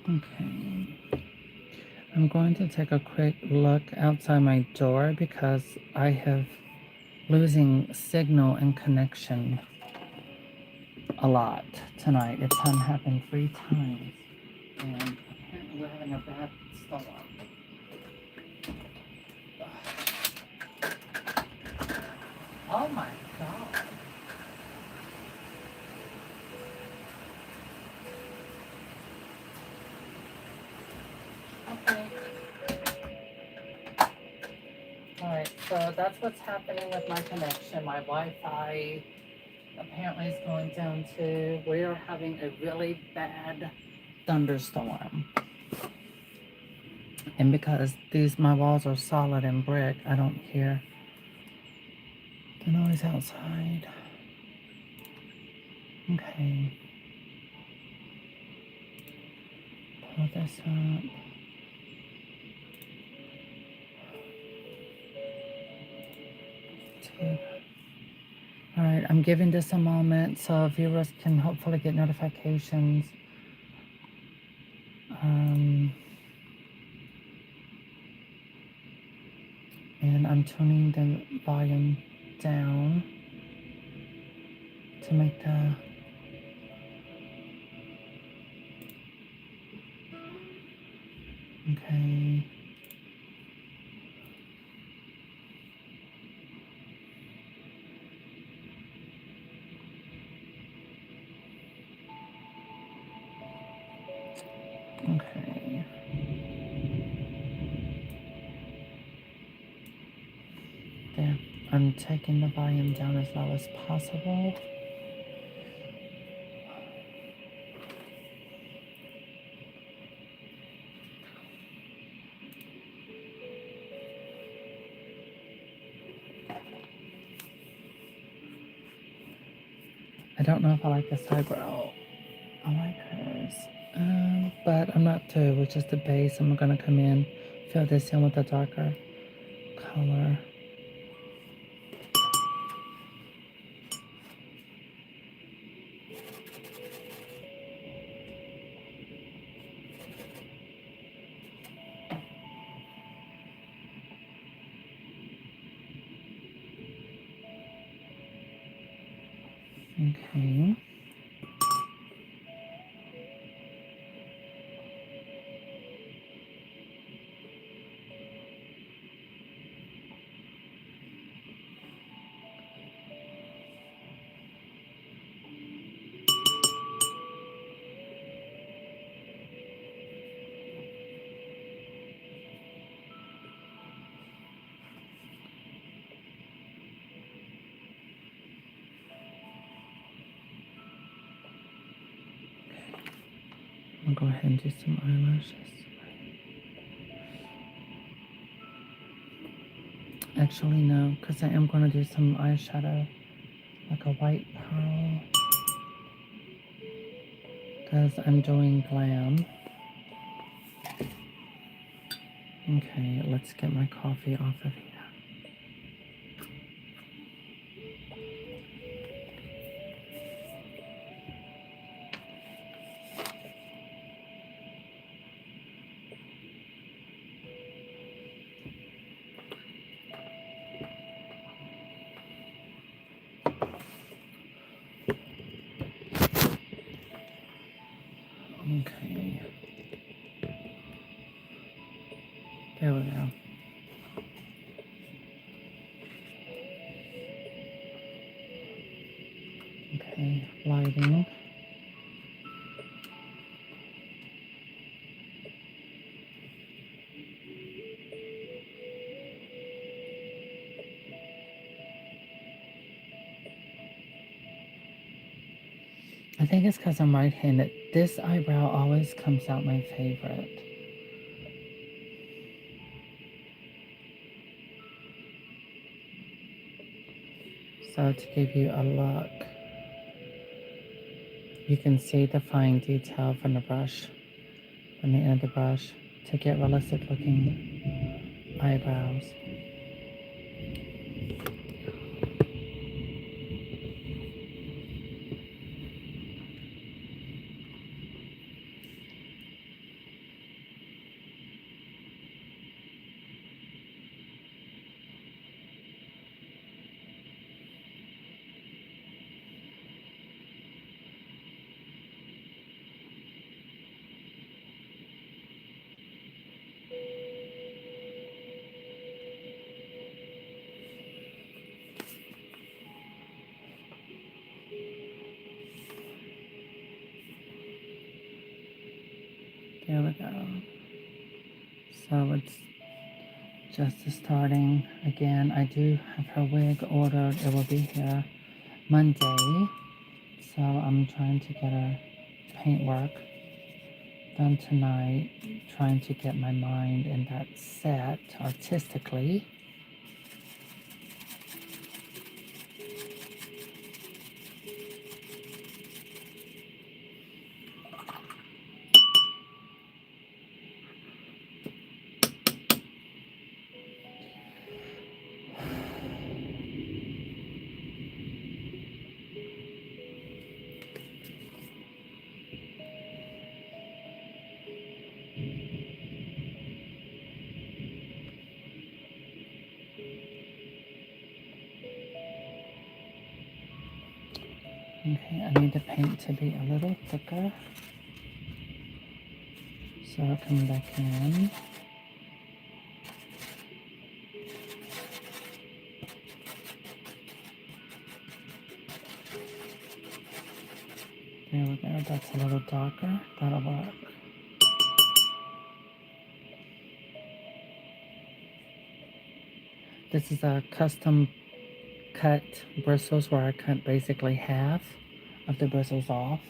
Okay. I'm going to take a quick look outside my door because I have losing signal and connection a lot tonight. It's happened 3 times. And apparently we're having a bad storm. Oh my god. Okay. Alright, so that's what's happening with my connection. My Wi-Fi apparently is going down too. We are having a really bad thunderstorm. And because my walls are solid and brick, I don't hear the noise outside. Okay. Pull this up. Alright, I'm giving this a moment so viewers can hopefully get notifications. And I'm tuning the volume down to make the okay. Okay. There. I'm taking the volume down as low as possible. I don't know if I like this eyebrow. I like hers. But I'm not through, which is the base. I'm gonna come in, fill this in with a darker color. Okay. I'll go ahead and do some eyelashes. Actually, no, because I am going to do some eyeshadow, like a white pearl, because I'm doing glam. Okay, let's get my coffee off of here. Okay. There we go. Okay, lighting. I think it's because I'm right-handed. This eyebrow always comes out my favorite. So to give you a look, you can see the fine detail from the brush, from the end of the brush, to get realistic looking eyebrows. There we go. So it's just starting again. I do have her wig ordered. It will be here Monday. So I'm trying to get her paint work done tonight. Trying to get my mind in that set artistically. Okay, I need the paint to be a little thicker so I'll come back in. There we go, that's a little darker. That'll work. This is a custom cut bristles where I cut basically half of the bristles off.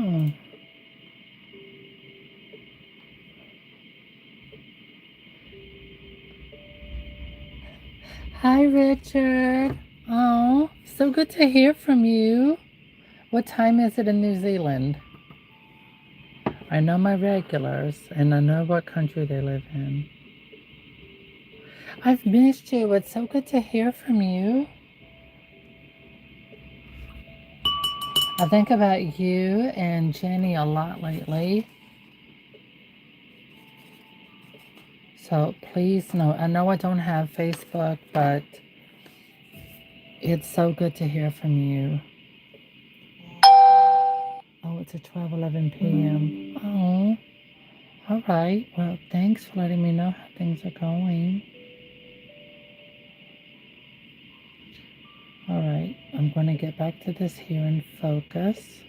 Oh. Hi, Richard. Oh, so good to hear from you. What time is it in New Zealand? I know my regulars, and I know what country they live in. I've missed you. It's so good to hear from you. I think about you and Jenny a lot lately. So please know, I know I don't have Facebook, but it's so good to hear from you. Oh, it's at 12:11 p.m. Oh, all right. Well, thanks for letting me know how things are going. All right, I'm going to get back to this here and focus.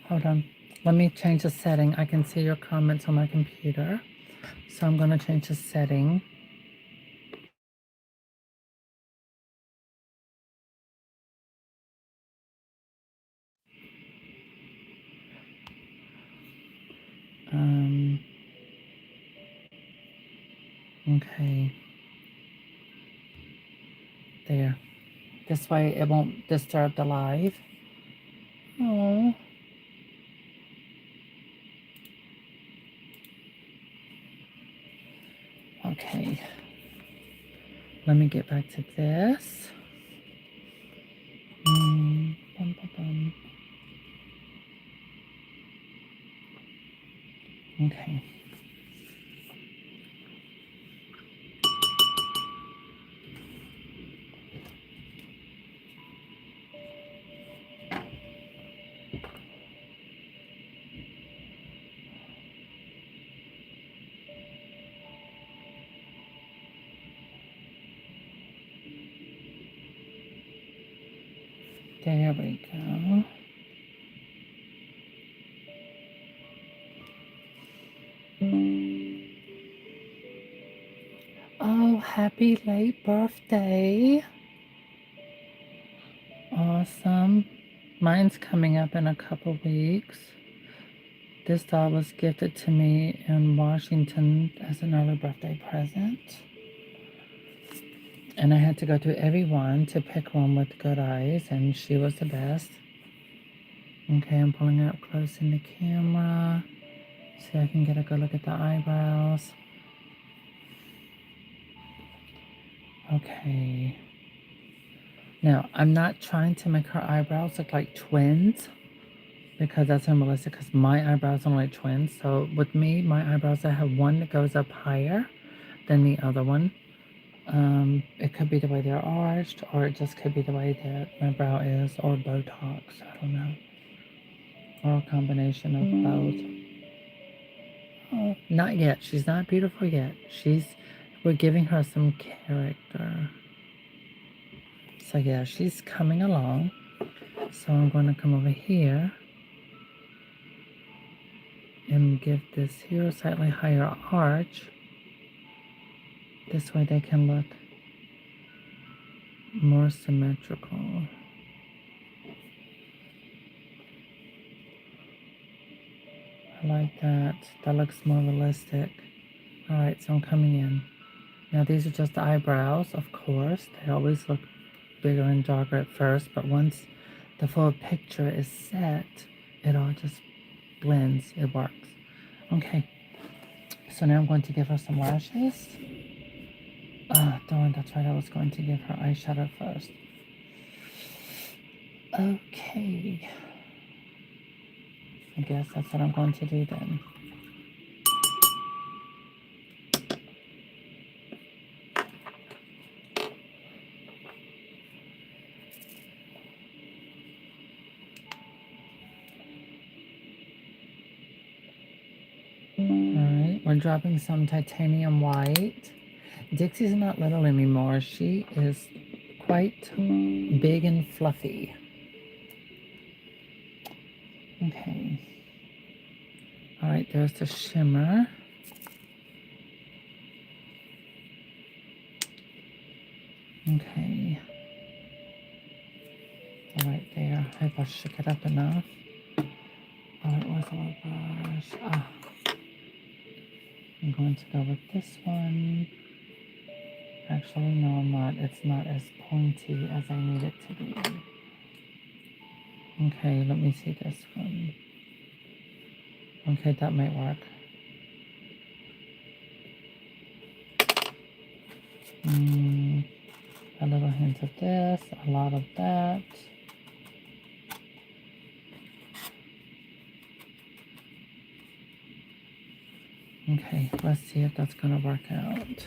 Hold on. Let me change the setting. I can see your comments on my computer. So I'm going to change the setting. Okay. There. This way it won't disturb the live. Oh. Okay. Let me get back to this. Bum, bum, bum. Okay. There we go. Oh, happy late birthday. Awesome. Mine's coming up in a couple weeks. This doll was gifted to me in Washington as an early birthday present. And I had to go to every one to pick one with good eyes, and she was the best. Okay, I'm pulling it up close in the camera so I can get a good look at the eyebrows. Okay. Now, I'm not trying to make her eyebrows look like twins because that's unrealistic because my eyebrows are like twins. So with me, my eyebrows, I have one that goes up higher than the other one. It could be the way they're arched, or it just could be the way that my brow is, or Botox. I don't know. Or a combination of both. Oh, not yet. She's not beautiful yet. We're giving her some character. So yeah, she's coming along. So I'm going to come over here and give this here a slightly higher arch. This way they can look more symmetrical. I like that. That looks more realistic. Alright, so I'm coming in. Now these are just the eyebrows, of course. They always look bigger and darker at first, but once the full picture is set, it all just blends. It works. Okay, so now I'm going to give her some lashes. Ah, darn, that's right. I was going to give her eyeshadow first. Okay. I guess that's what I'm going to do then. Alright, we're dropping some titanium white. Dixie's not little anymore. She is quite big and fluffy. Okay. Alright, there's the shimmer. Okay. Okay, if I shook it up enough. Oh, it was a little brush. Ah, I'm going to go with this one. Actually, no, I'm not. It's not as pointy as I need it to be. Okay, let me see this one. Okay, that might work. A little hint of this, a lot of that. Okay, let's see if that's gonna work out.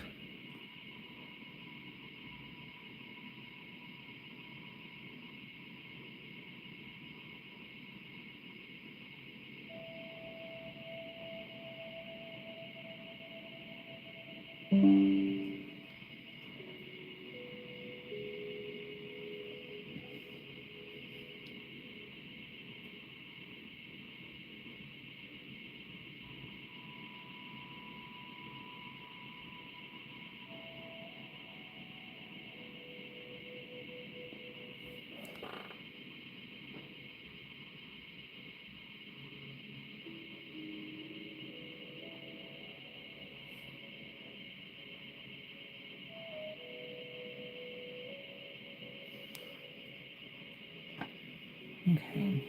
Okay.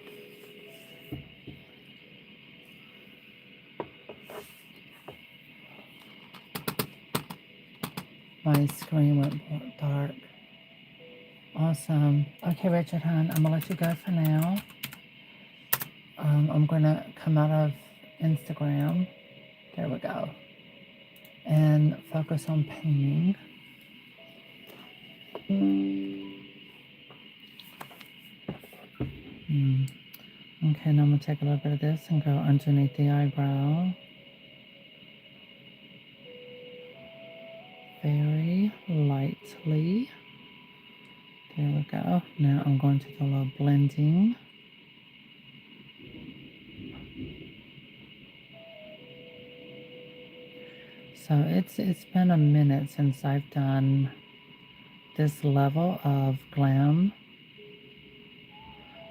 My screen went dark. Awesome. Okay, Richard Hunt, I'm gonna let you go for now. I'm gonna come out of Instagram. There we go. And focus on painting. Okay, now I'm gonna take a little bit of this and go underneath the eyebrow. Very lightly. There we go. Now I'm going to do a little blending. So it's been a minute since I've done this level of glam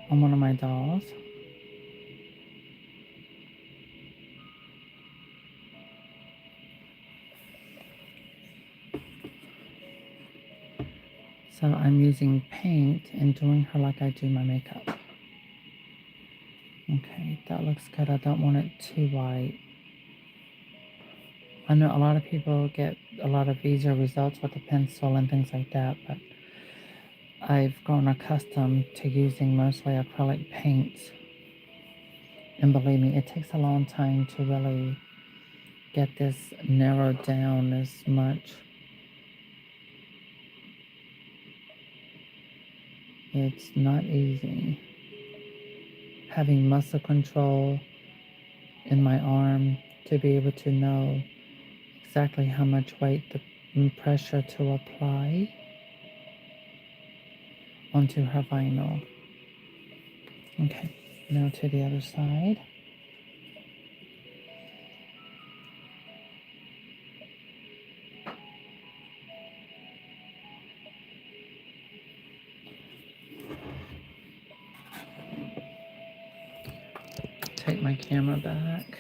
on one of my dolls. So I'm using paint and doing her like I do my makeup. Okay, that looks good. I don't want it too white. I know a lot of people get a lot of easier results with a pencil and things like that, but I've grown accustomed to using mostly acrylic paints. And believe me, it takes a long time to really get this narrowed down as much. It's not easy. Having muscle control in my arm to be able to know exactly how much weight the pressure to apply onto her vinyl. Okay, now to the other side. Take my camera back.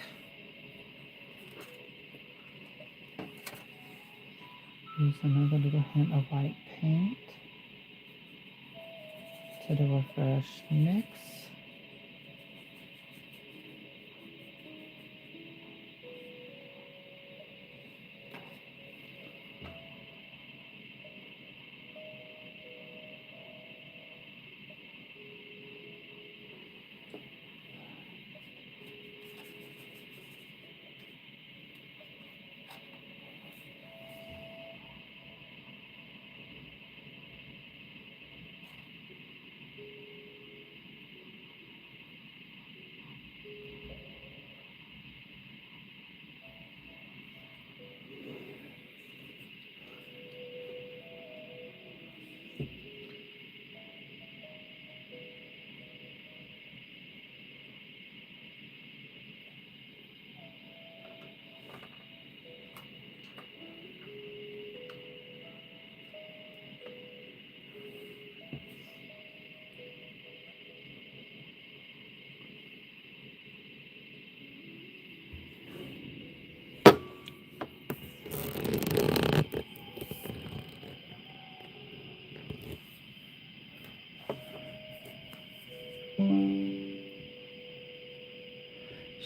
Use another little hint of white paint to do a fresh mix.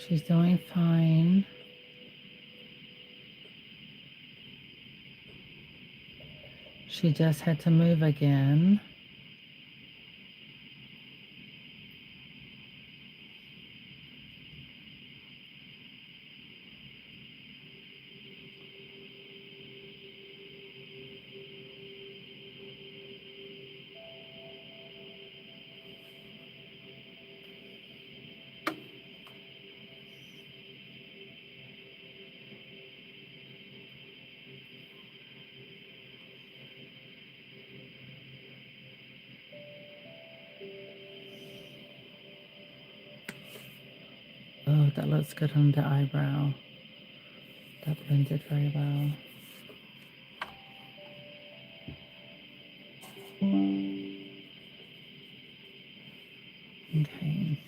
She's doing fine. She just had to move again. Oh, that looks good on the eyebrow. That blended very well. Okay.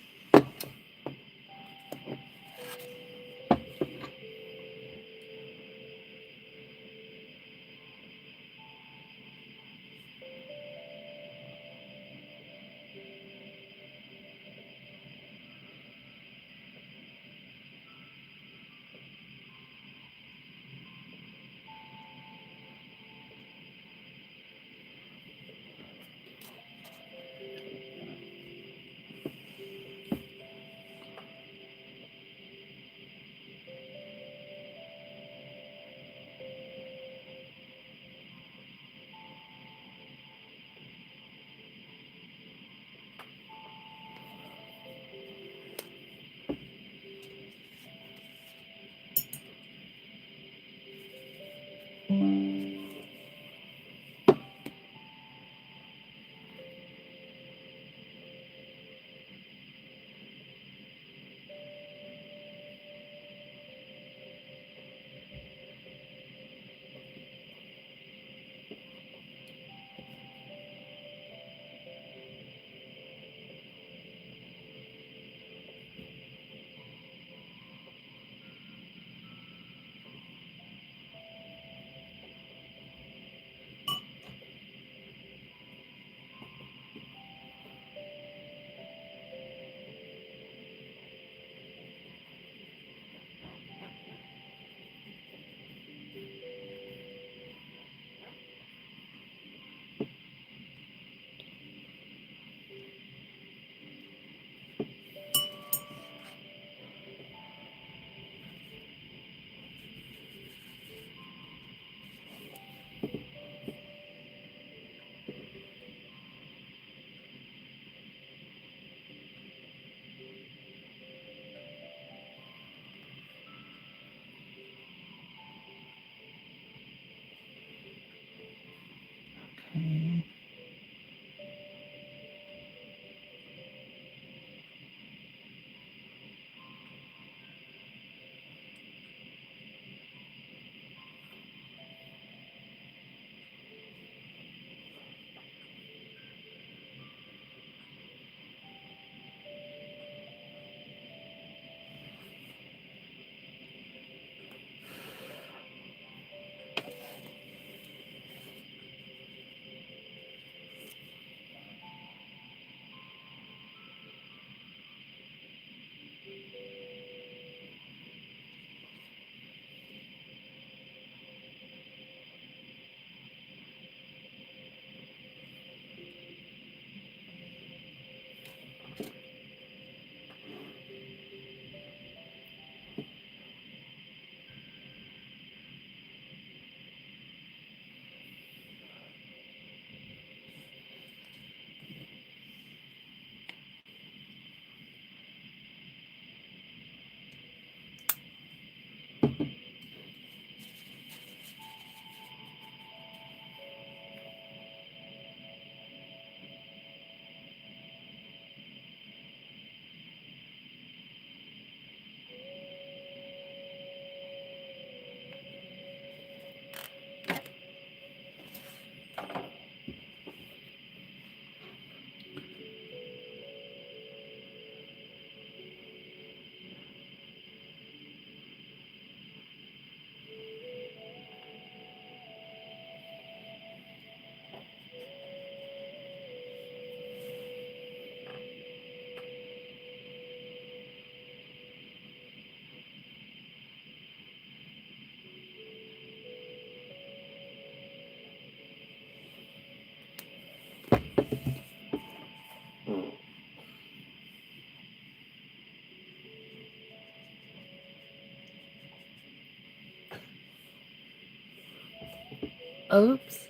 Oops.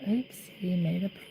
Oopsie, made a poopsie.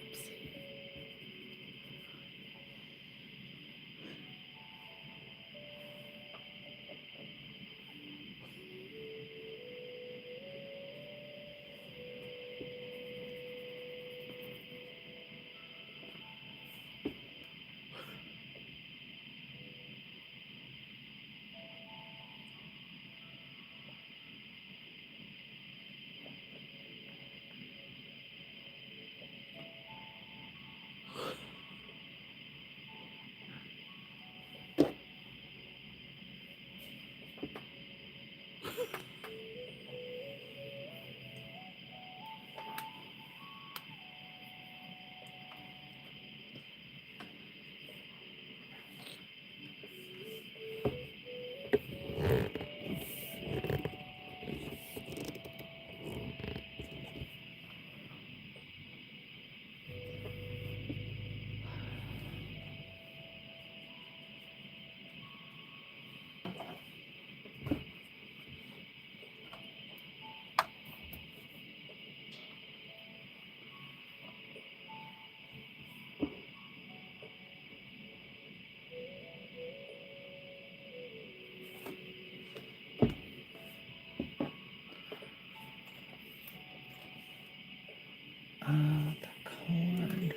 The cord.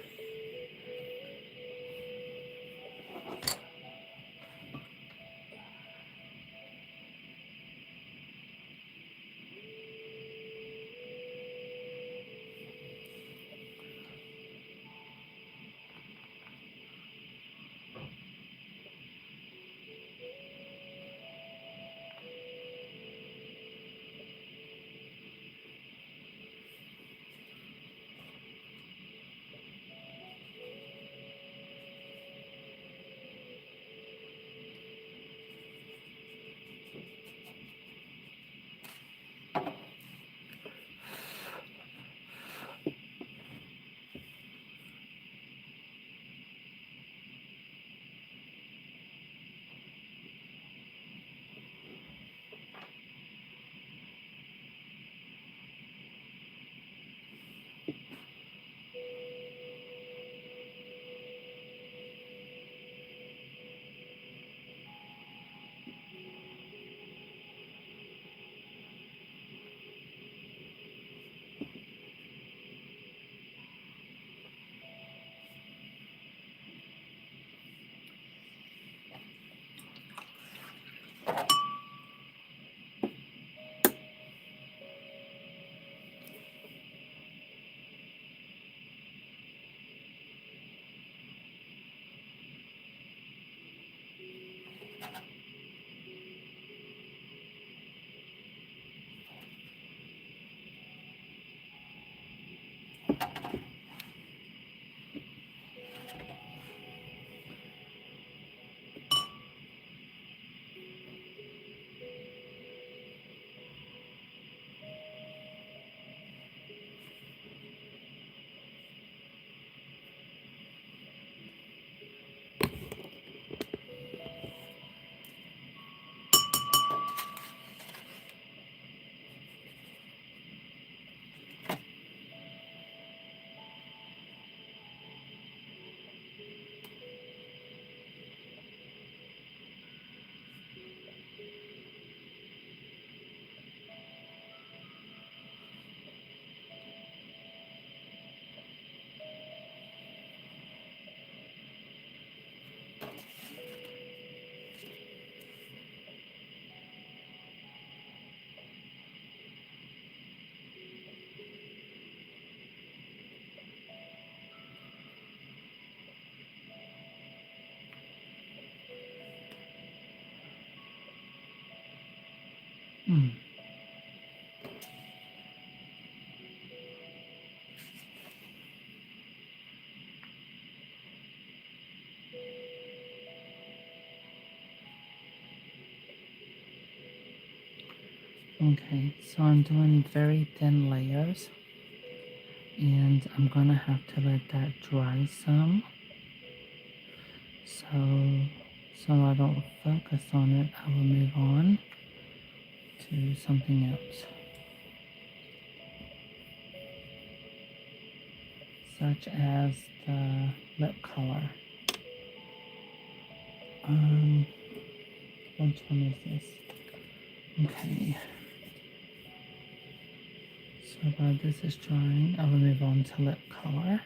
Hmm. Okay, so I'm doing very thin layers, and I'm gonna have to let that dry some. So I don't focus on it, I will move on to something else. such as the lip color. Which one is this? Okay. So while this is drying, I will move on to lip color.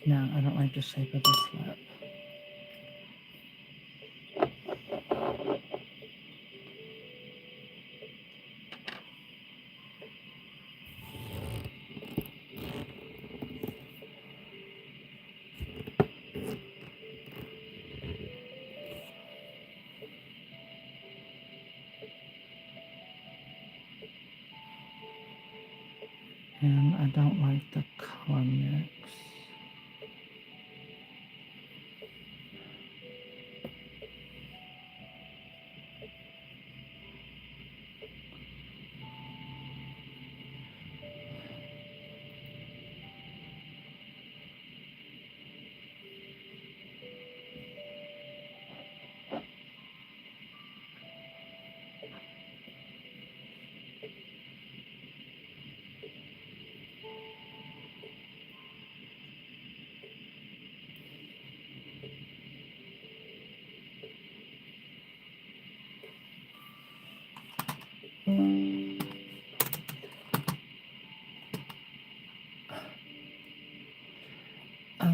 No, I don't like the shape of this lip. And I don't like the color mix.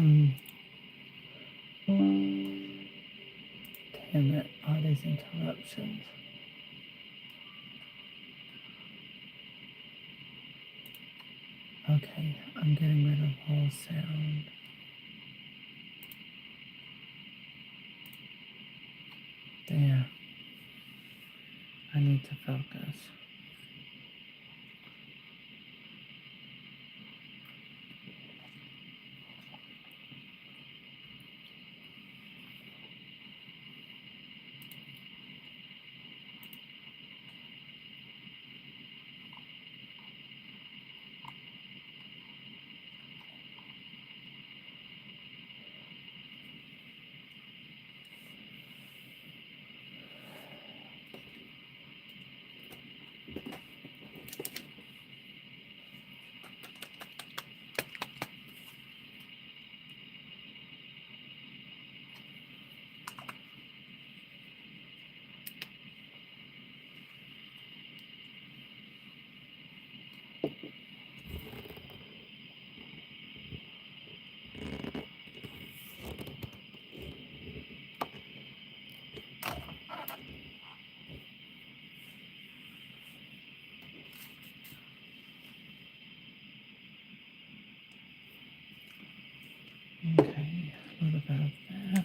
Damn it, all these interruptions. Okay, I'm getting rid of all sound. There. I need to focus. Okay, a little bit of that.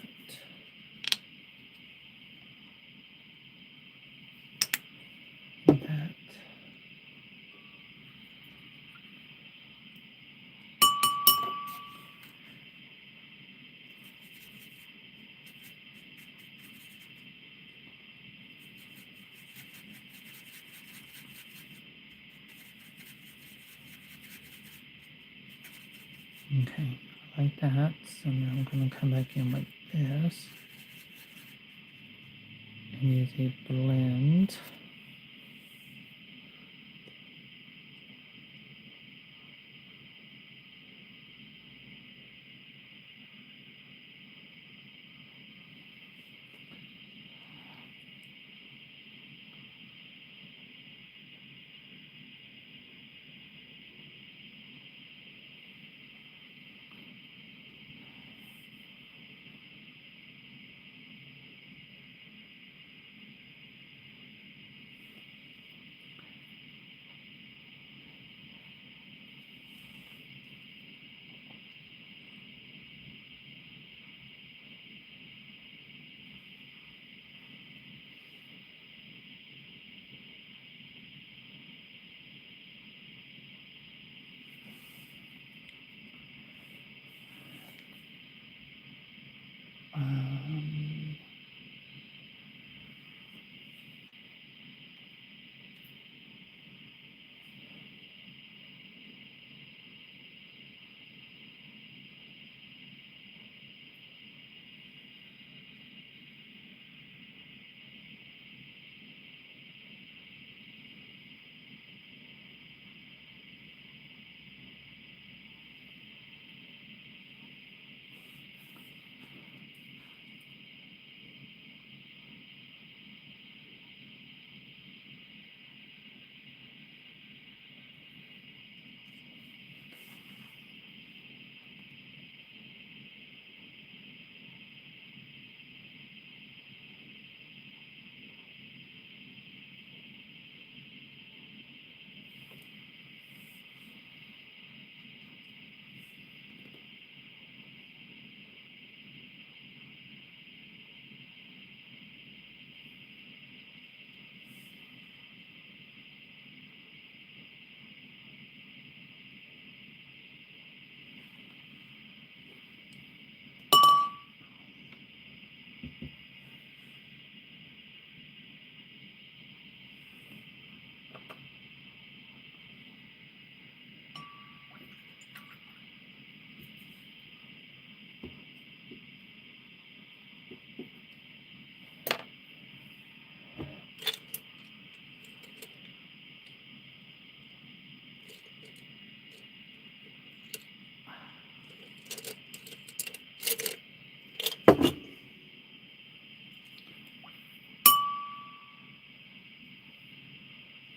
And that. Okay, I like that. So now I'm going to come back in with this and use a blend. Um,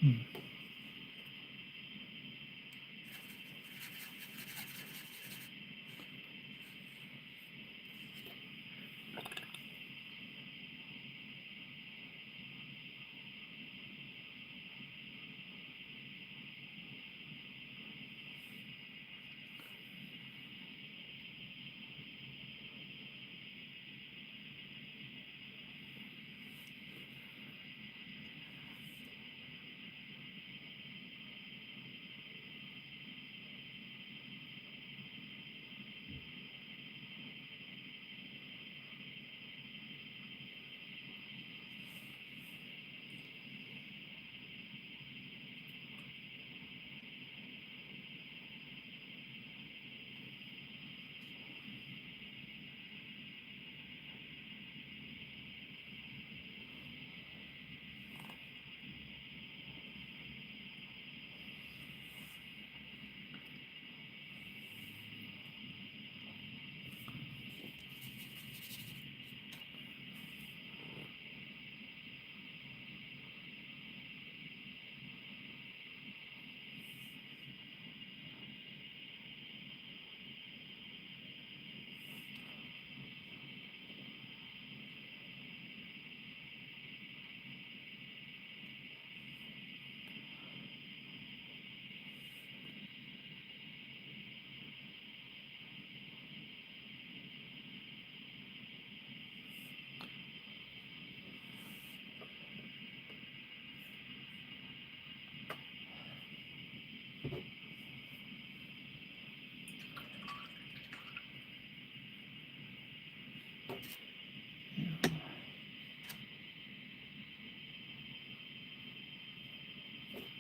hmm.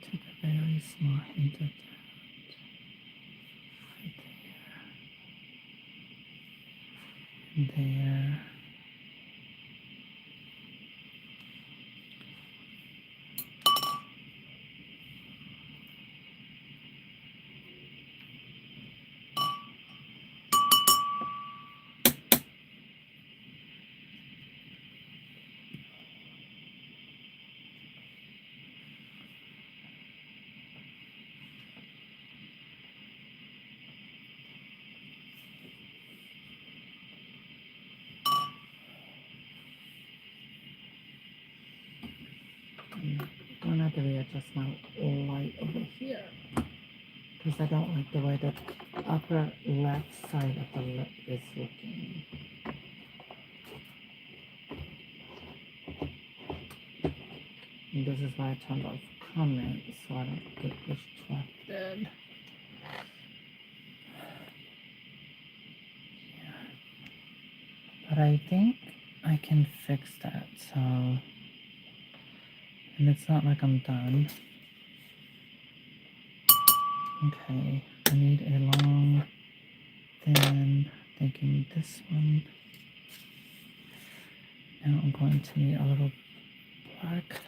Take a very small hint of that right there. There. I'm gonna have to readjust my light over here because I don't like the way the upper left side of the lip is looking. And this is why I turned off comments so I don't get distracted. Yeah. But I think I can fix that, so, and it's not like I'm done. Okay, I need a long, thin, thinking this one. Now I'm going to need a little black.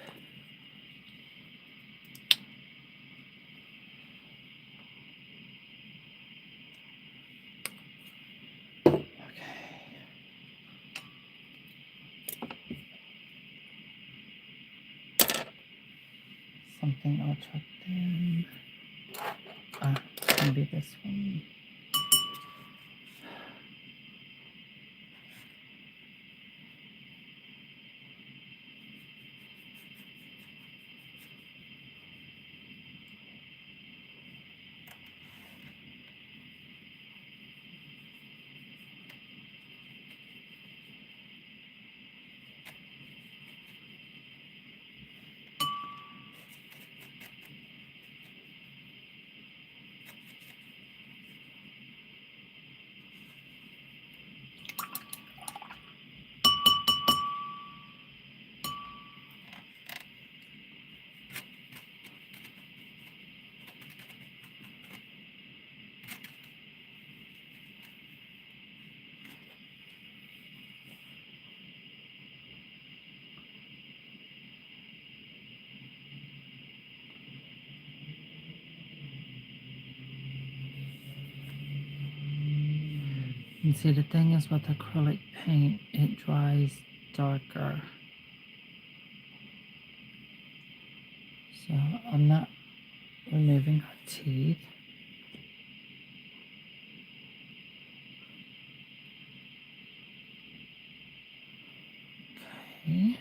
Something ultra thin. Maybe this one. And see, the thing is with acrylic paint, it dries darker. So I'm not removing her teeth. Okay.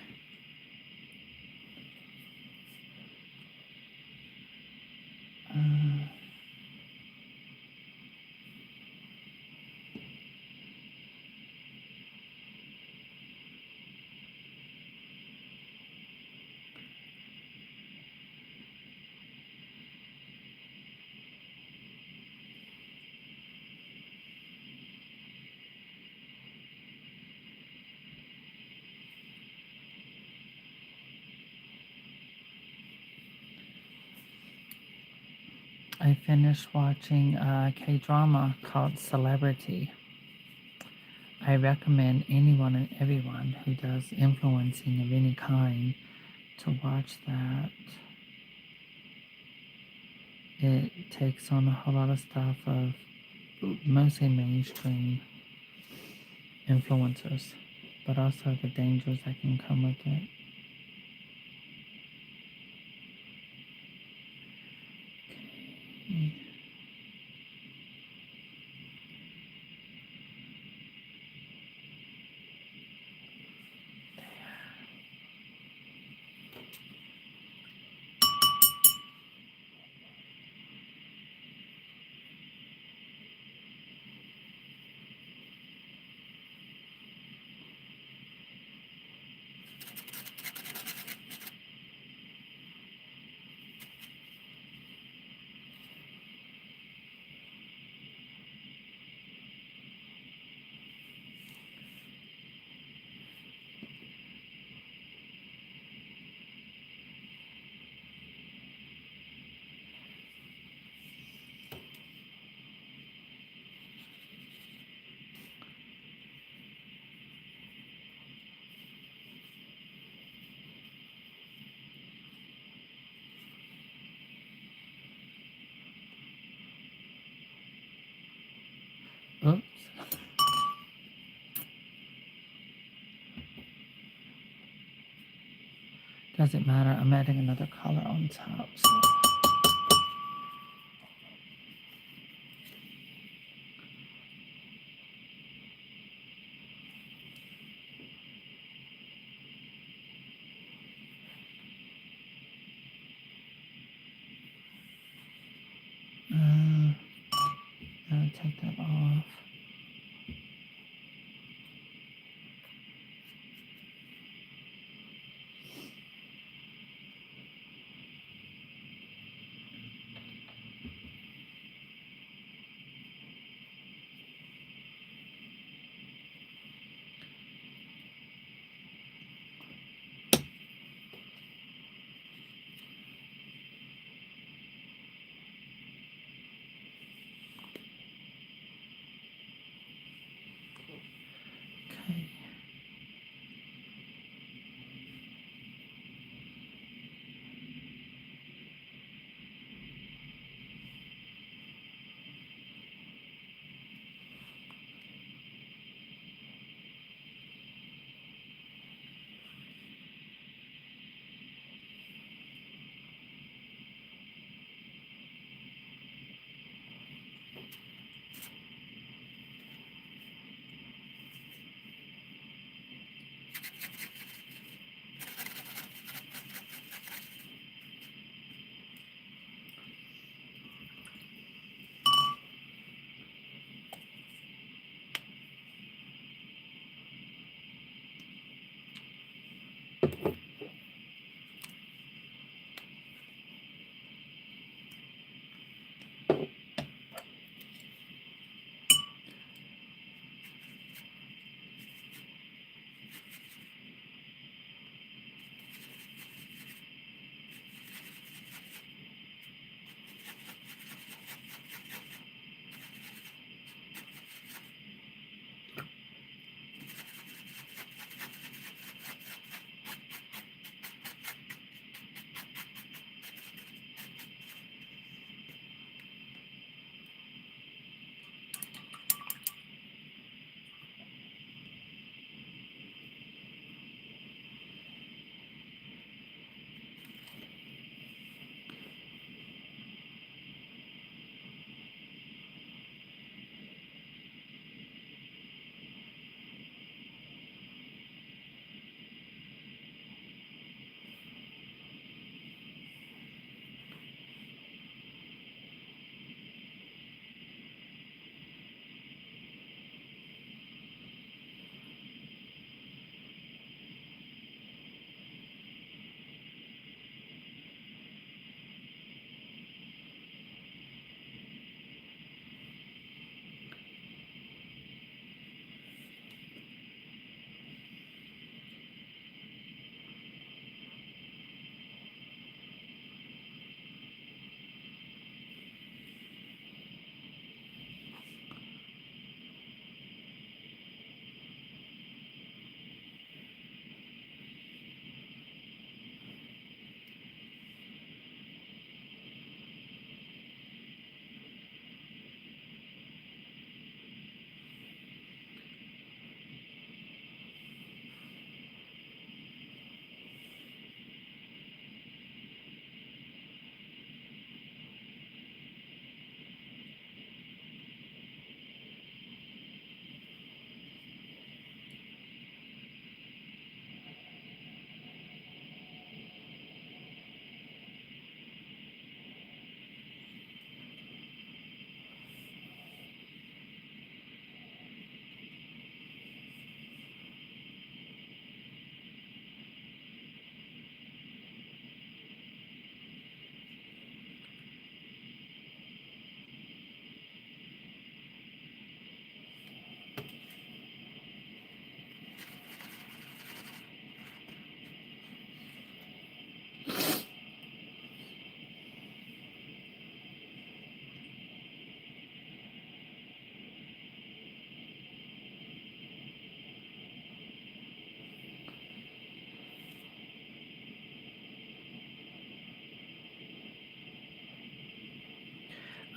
I finished watching a K-drama called Celebrity. I recommend anyone and everyone who does influencing of any kind to watch that. It takes on a whole lot of stuff of mostly mainstream influencers, but also the dangers that can come with it. Okay. Doesn't matter, I'm adding another color on top. So. I'll take that off. Okay.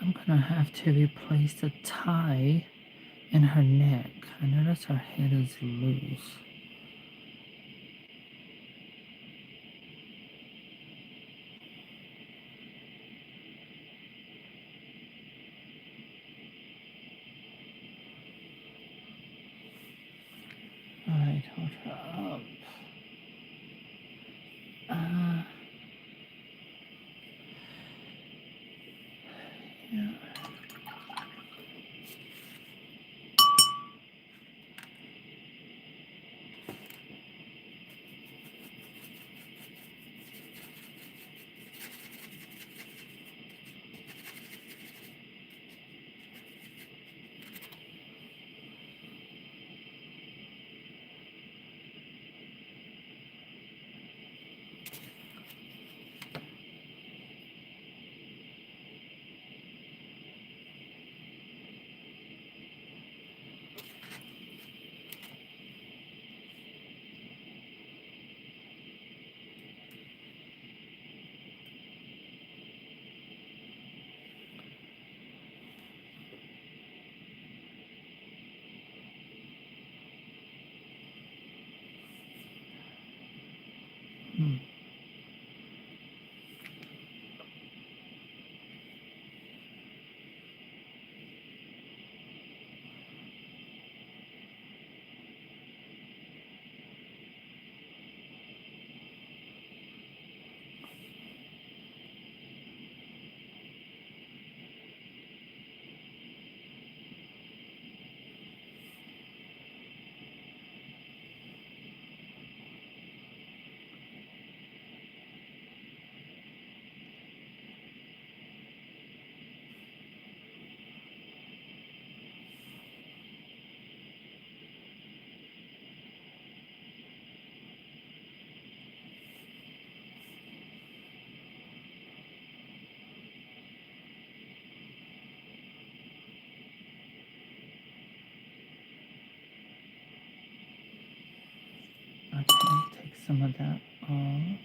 I'm gonna have to replace the tie in her neck. I notice her head is loose. told her, yeah. Hmm. Okay, take some of that off.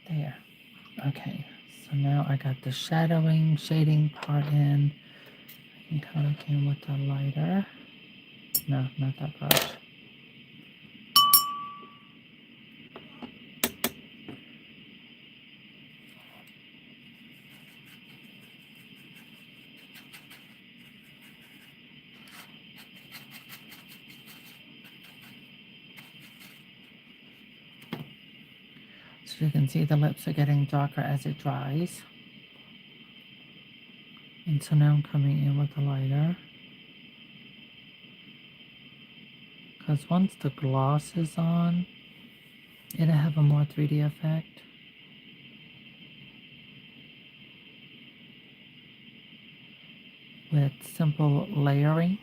There. Okay, so now I got the shading part in. I can color in with the lighter. No, not that brush. So you can see the lips are getting darker as it dries. And so now I'm coming in with the lighter. Because once the gloss is on, it'll have a more 3D effect. With simple layering.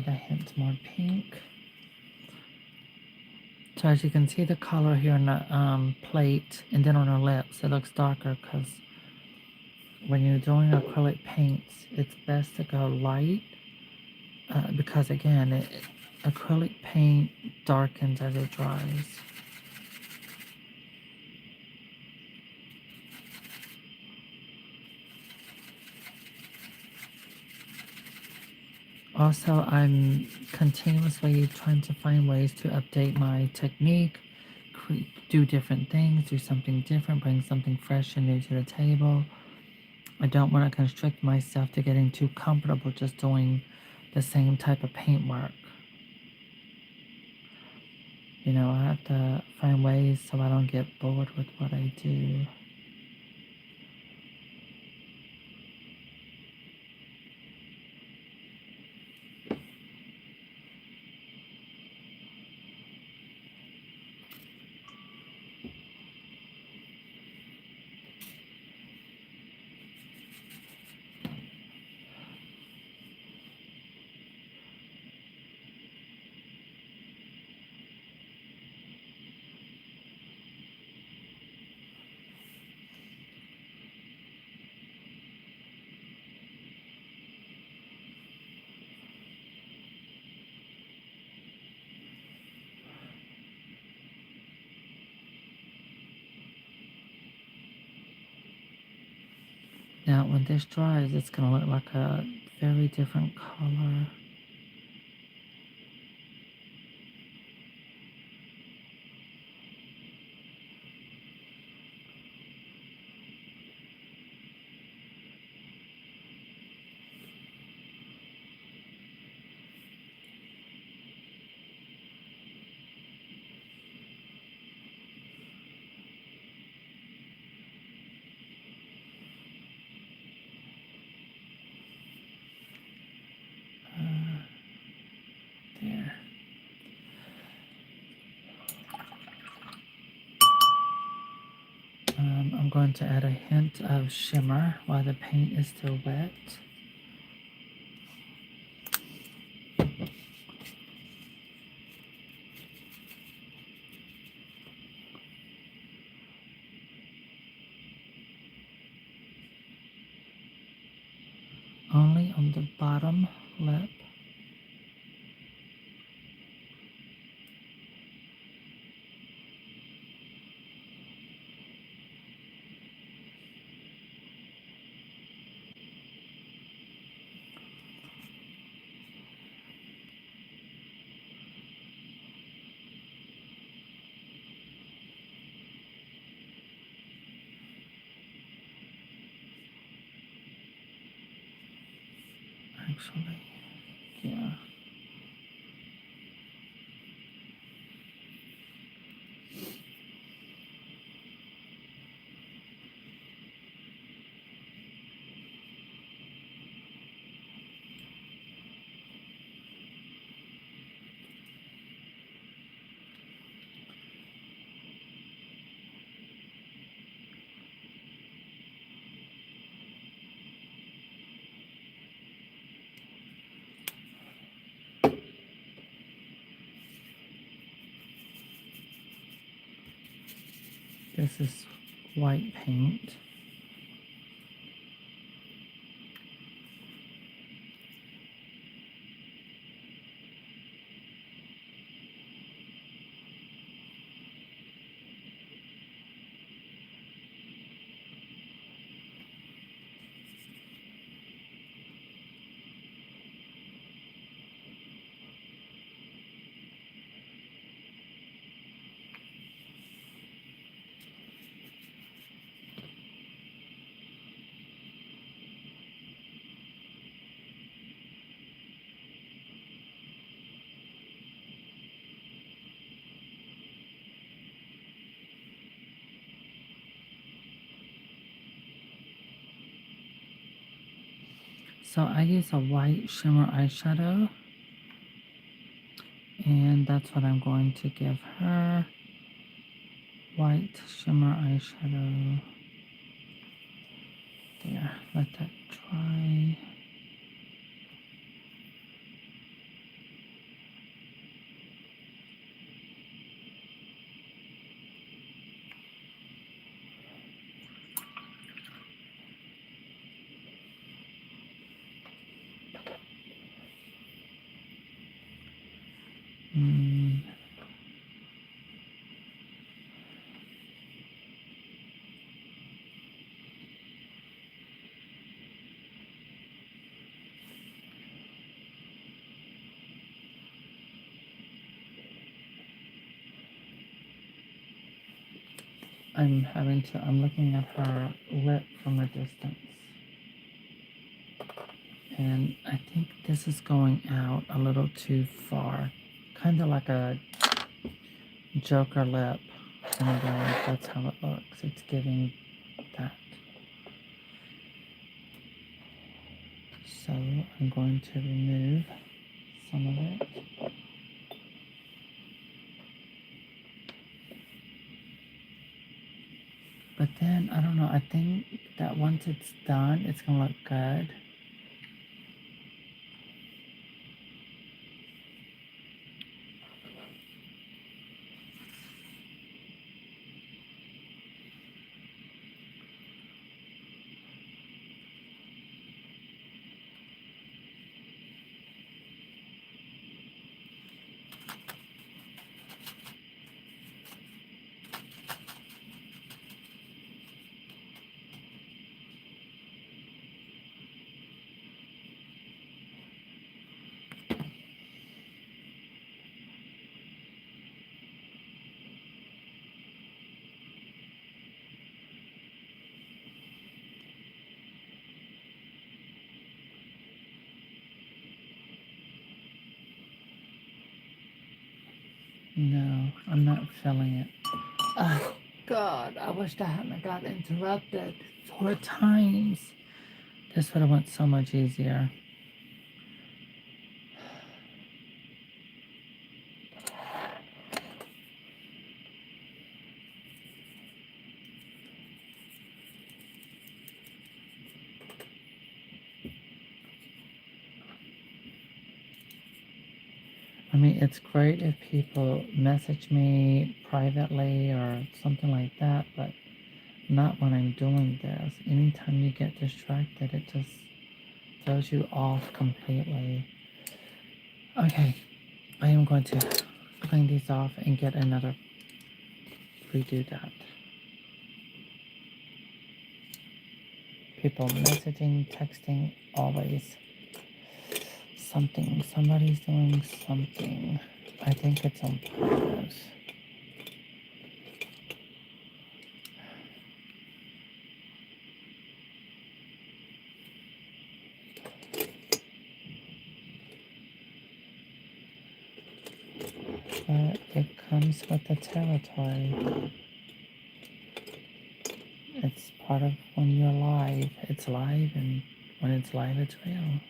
add a hint more pink. So as you can see the color here on the plate and then on her lips, it looks darker because when you're doing acrylic paints, it's best to go light because again, acrylic paint darkens as it dries. Also, I'm continuously trying to find ways to update my technique, do different things, do something different, bring something fresh and new to the table. I don't want to constrict myself to getting too comfortable just doing the same type of paint work. You know, I have to find ways so I don't get bored with what I do. Now, when this dries, it's going to look like a very different color. There. I'm going to add a hint of shimmer while the paint is still wet. Only on the bottom lip. Actually, yeah. This is white paint. So I use a white shimmer eyeshadow, and that's what I'm going to give her. White shimmer eyeshadow. There, let that dry. Mm. I'm looking at her lip from a distance. And I think this is going out a little too far. Kind of like a Joker lip. In a way, that's how it looks. It's giving that. So I'm going to remove some of it. But then, I don't know, I think that once it's done, it's going to look good. No, I'm not feeling it. Oh, God, I wish I hadn't got interrupted 4 times. This would have went so much easier. I mean, it's great if people message me privately or something like that, but not when I'm doing this. Anytime you get distracted, it just throws you off completely. Okay, I am going to clean these off and get another redo that. People messaging, texting, always something. Somebody's doing something. I think it's on purpose. But it comes with the territory. It's part of when you're live. It's live, and when it's live, it's real.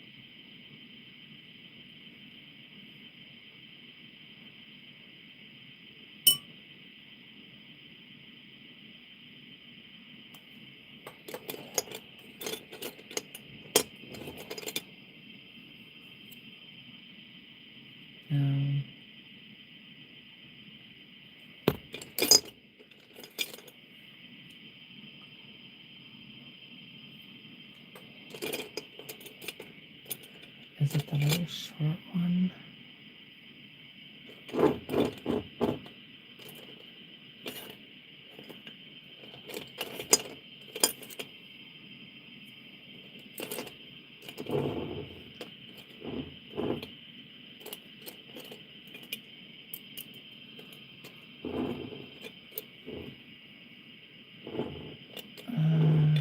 Um, is it the little short one? Uh,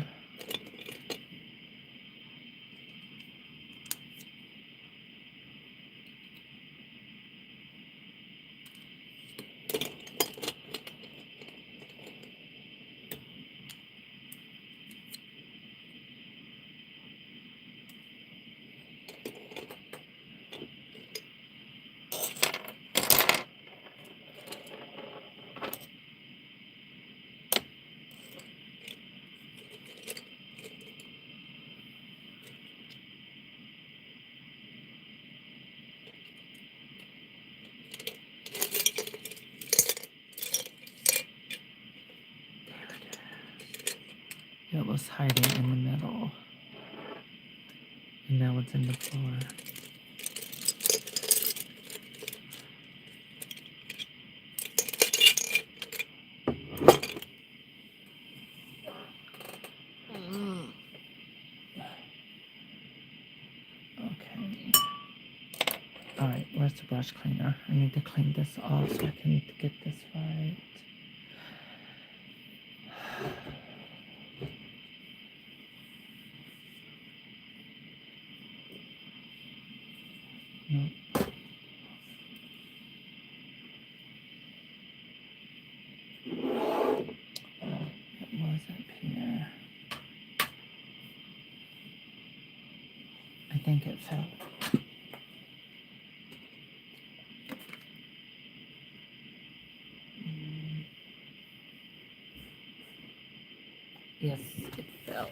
it was hiding in the middle, and now it's in the floor. where's the brush cleaner? I need to clean this off so I can get this right. Nope. It was up here. I think it fell. Yes, it fell.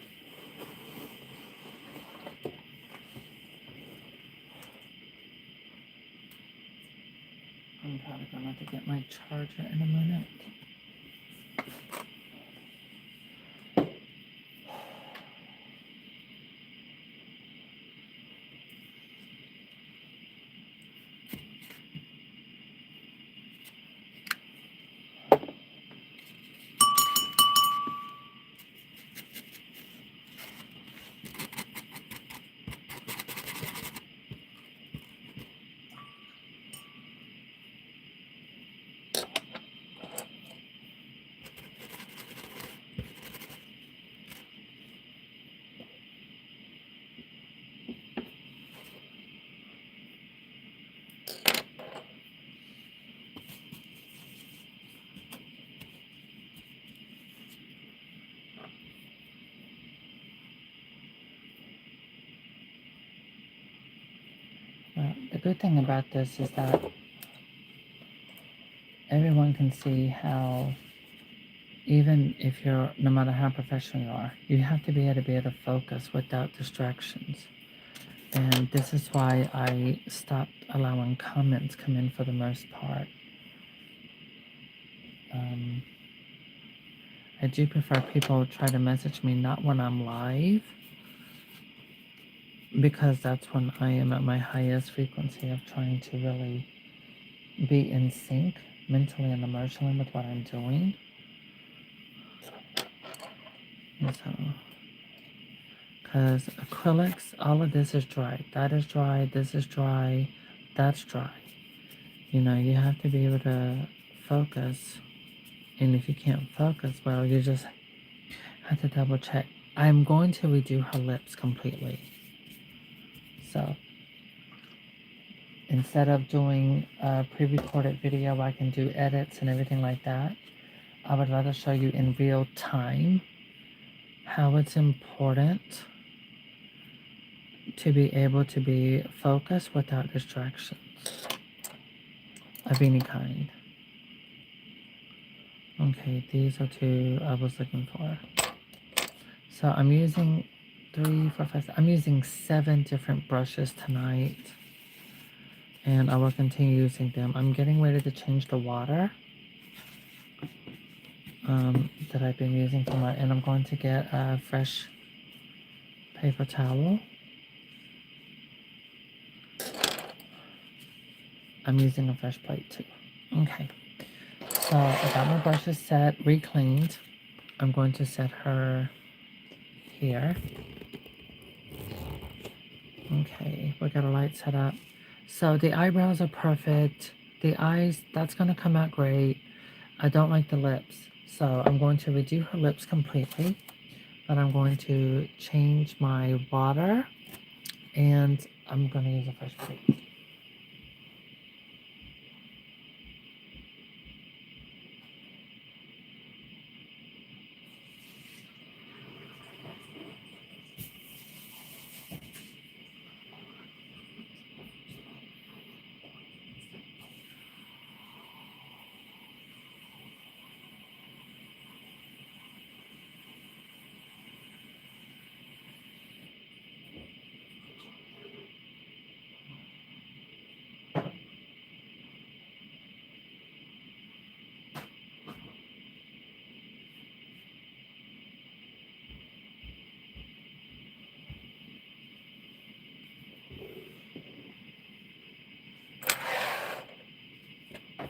I'm probably going to have to get my charger in a minute. Well, the good thing about this is that everyone can see how, even if you're, no matter how professional you are, you have to be able to focus without distractions. And this is why I stopped allowing comments come in for the most part. I do prefer people try to message me not when I'm live, because that's when I am at my highest frequency of trying to really be in sync mentally and emotionally with what I'm doing. And so, because acrylics, all of this is dry. That is dry, this is dry, that's dry. You know, you have to be able to focus. And if you can't focus, well, you just have to double check. I'm going to redo her lips completely. So instead of doing a pre-recorded video where I can do edits and everything like that, I would rather show you in real time how it's important to be able to be focused without distractions of any kind. Okay, these are two I was looking for. So I'm using 3, 4, 5, I'm using 7 different brushes tonight. And I will continue using them. I'm getting ready to change the water that I've been using for my, and I'm going to get a fresh paper towel. I'm using a fresh plate too. Okay, so I got my brushes set, re-cleaned. I'm going to set her here. Okay, we got a light set up. So the eyebrows are perfect. The eyes, that's gonna come out great. I don't like the lips, so I'm going to redo her lips completely. But I'm going to change my water, and I'm going to use a fresh plate.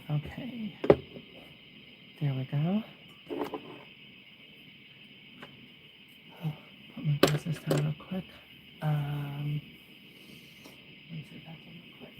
Okay, there we go. Oh, put my glasses down real quick. Let me see if I can real quick.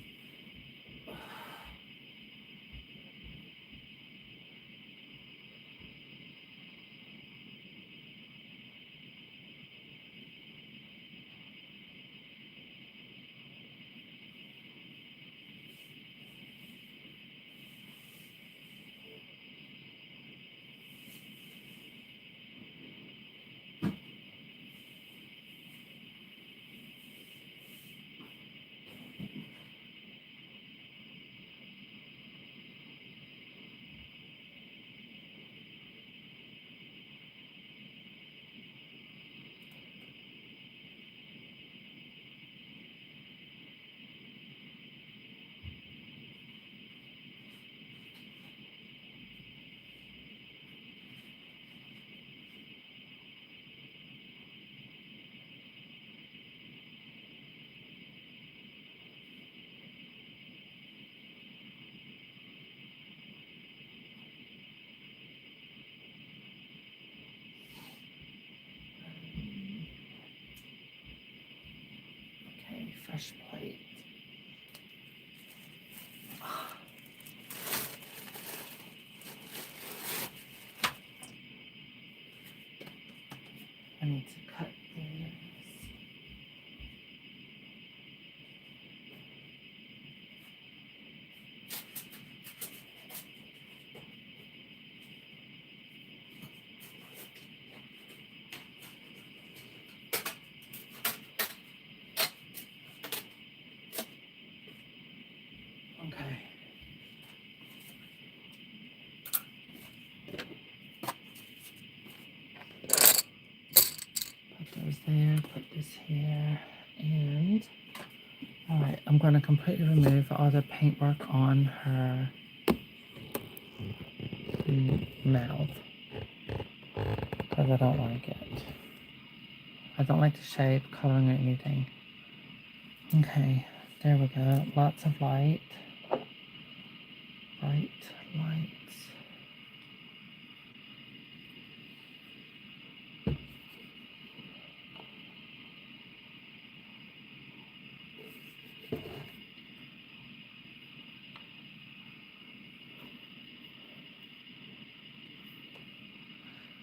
I need to cut this. Okay. Put those there, put this here, and all right, I'm going to completely remove all the paintwork on her mouth because I don't like it. I don't like the shape, coloring, or anything. Okay, there we go. Lots of light. Bright lights.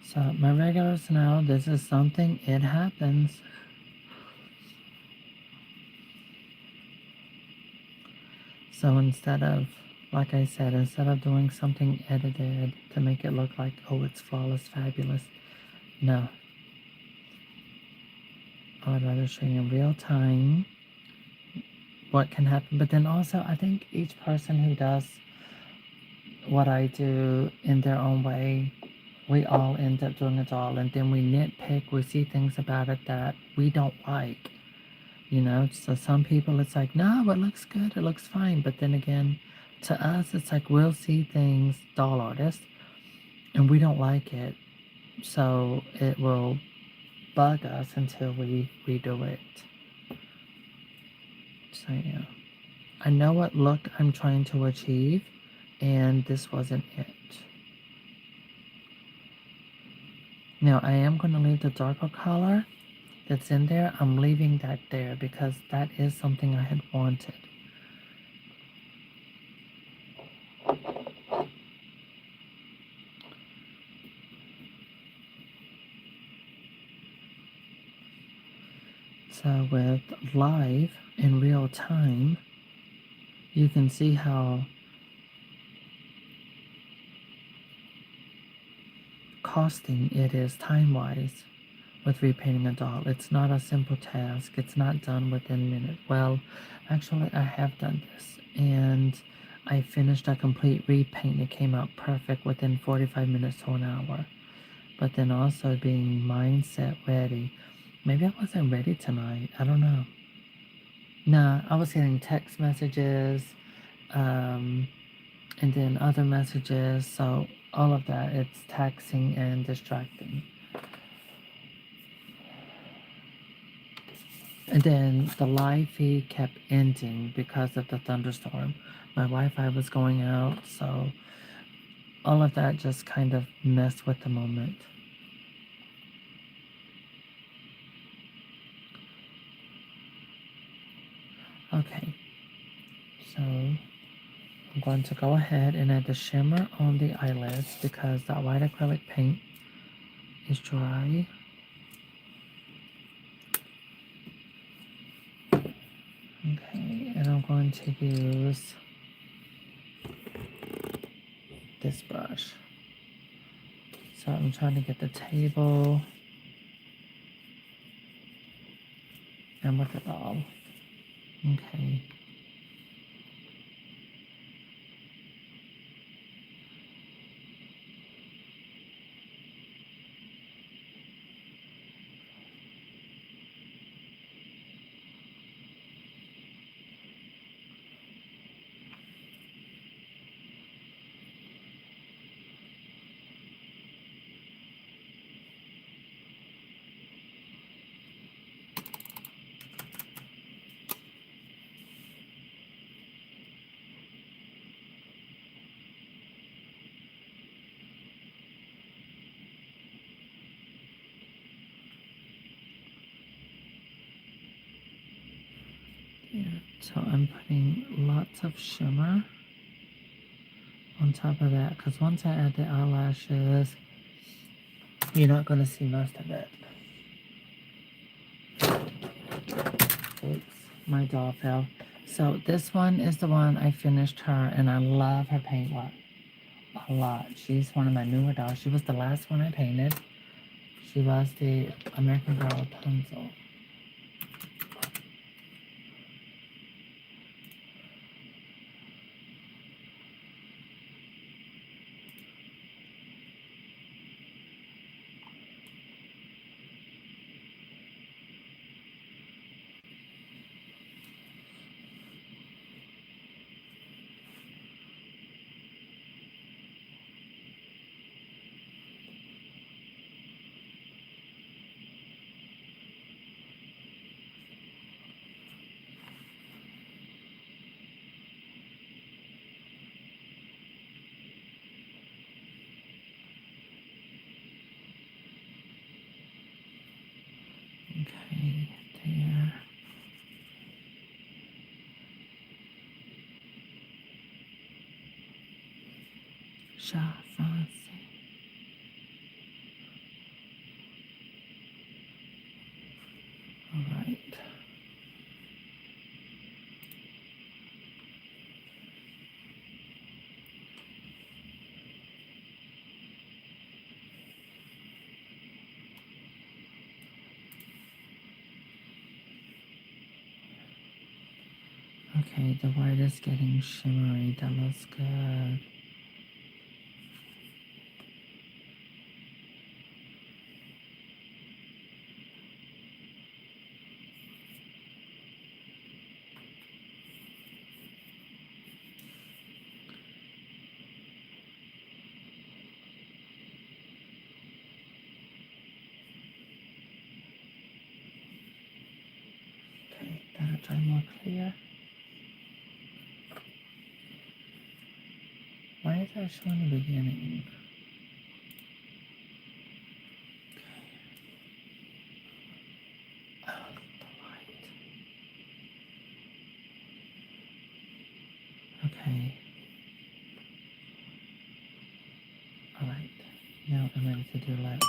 So my regular snow, this is something, it happens. So instead of, like I said, instead of doing something edited to make it look like, oh, it's flawless, fabulous, no. I would rather show you in real time what can happen. But then also, I think each person who does what I do in their own way, we all end up doing it all. And then we nitpick, we see things about it that we don't like. You know, so some people it's like, no, it looks good, it looks fine. But then again, to us, it's like we'll see things, doll artists, and we don't like it. So it will bug us until we redo it. So yeah, I know what look I'm trying to achieve, and this wasn't it. Now I am going to leave the darker color that's in there. I'm leaving that there because that is something I had wanted. So with live in real time, you can see how costing it is time-wise with repainting a doll. It's not a simple task. It's not done within minutes. Well, actually, I have done this, and I finished a complete repaint. It came out perfect within 45 minutes to an hour. But then also being mindset ready. Maybe I wasn't ready tonight. I don't know. Nah, I was getting text messages, and then other messages. So all of that, it's taxing and distracting. And then the live feed kept ending because of the thunderstorm. My Wi-Fi was going out, so all of that just kind of messed with the moment. Okay, so I'm going to go ahead and add the shimmer on the eyelids because that white acrylic paint is dry. Okay, and I'm going to use this brush. So I'm trying to get the table and with it all. Okay. Yeah. So I'm putting lots of shimmer on top of that because once I add the eyelashes, you're not going to see most of it. Oops, my doll fell. So this one is the one I finished her, and I love her paintwork a lot. She's one of my newer dolls. She was the last one I painted. She was the American Girl Rapunzel. Okay, there. Chat français. All right. Okay, the white is getting shimmery. That looks good. Okay, that'll try more clear. Why is that showing the beginning? Oh, the light. Okay. All right. Now I'm ready to do lips.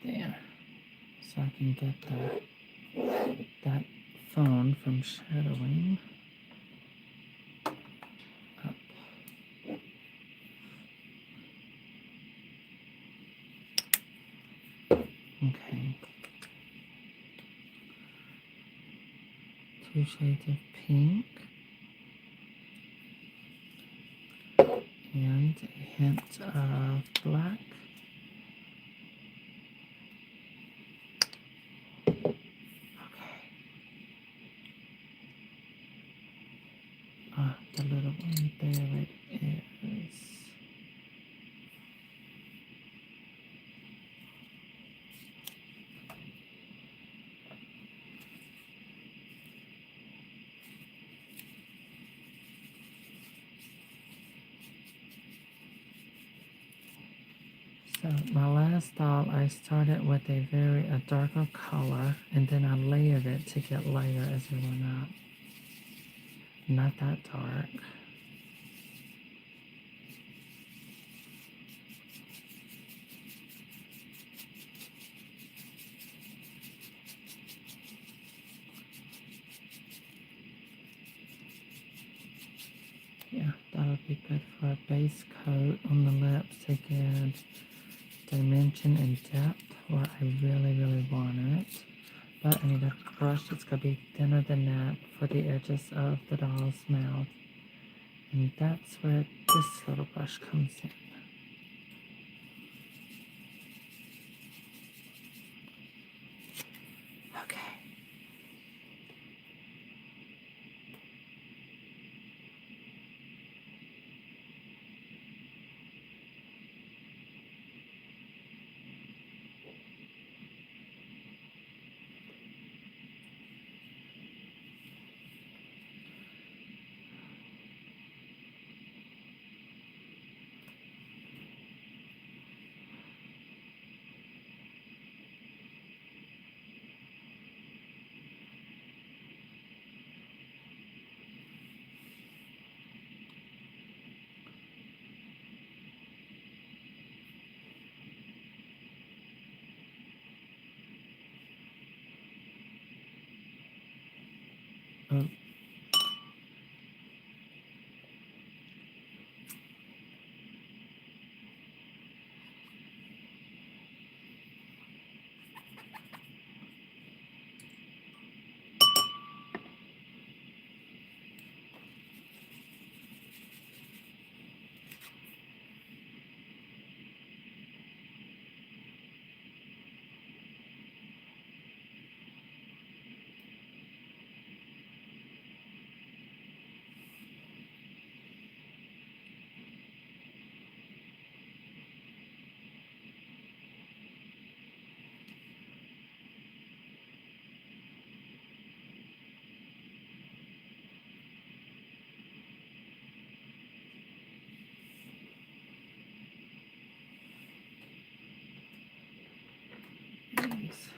There. So I can get that phone from shadowing up. Okay. 2 shades of pink and a hint of black. The little one, there it is. So my last doll, I started with a darker color, and then I layered it to get lighter as we went up. Not that dark. Yeah, that'll be good for a base coat on the lips to get dimension and depth where I really want it. But I need a brush that's going to be thinner than that for the edges of the doll's mouth. And that's where this little brush comes in. Okay. Oh, nice.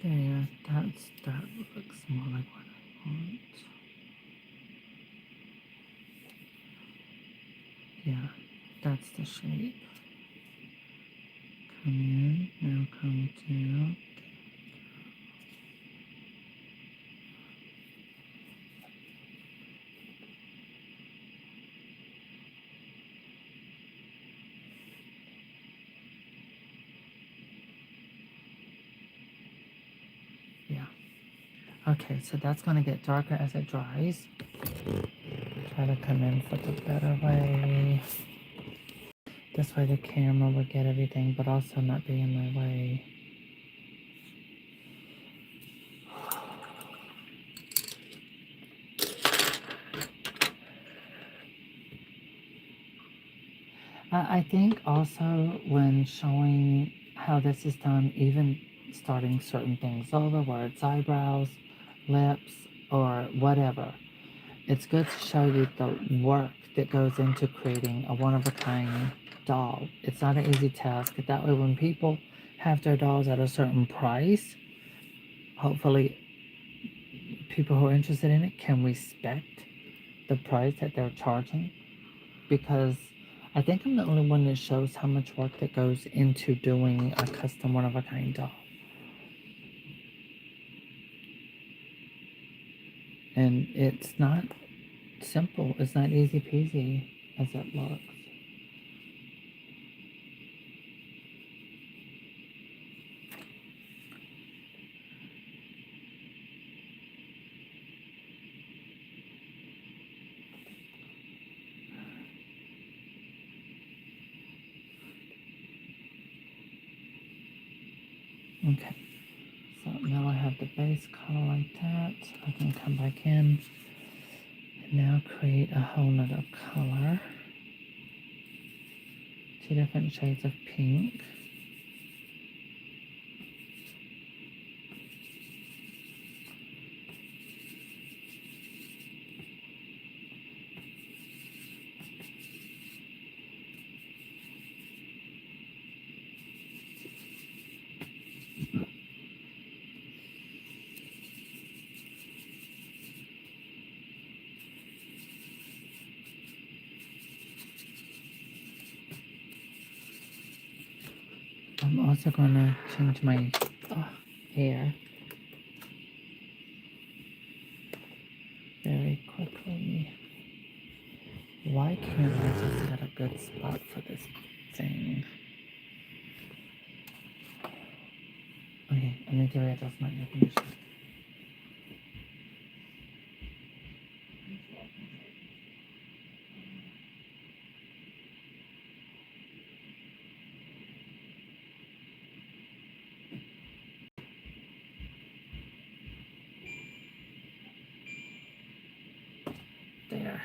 There, that looks more like what I want. Yeah, that's the shape. Come in, now come down. Yeah. Okay, so that's going to get darker as it dries. Try to come in for the better way. This way the camera will get everything, but also not be in my way. I think also when showing how this is done, even starting certain things over, where it's eyebrows, lips, or whatever, it's good to show you the work that goes into creating a one-of-a-kind doll. It's not an easy task. That way when people have their dolls at a certain price, hopefully people who are interested in it can respect the price that they're charging, because I think I'm the only one that shows how much work that goes into doing a custom one-of-a-kind doll. And it's not simple. It's not easy peasy as it looks. Okay, so now I have the base color like that. I can come back in and now create a whole nother color. 2 different shades of pink. I'm also going to change my hair very quickly. Why can't I just get a good spot for this thing? Okay, I need to readjust my air conditioner. There.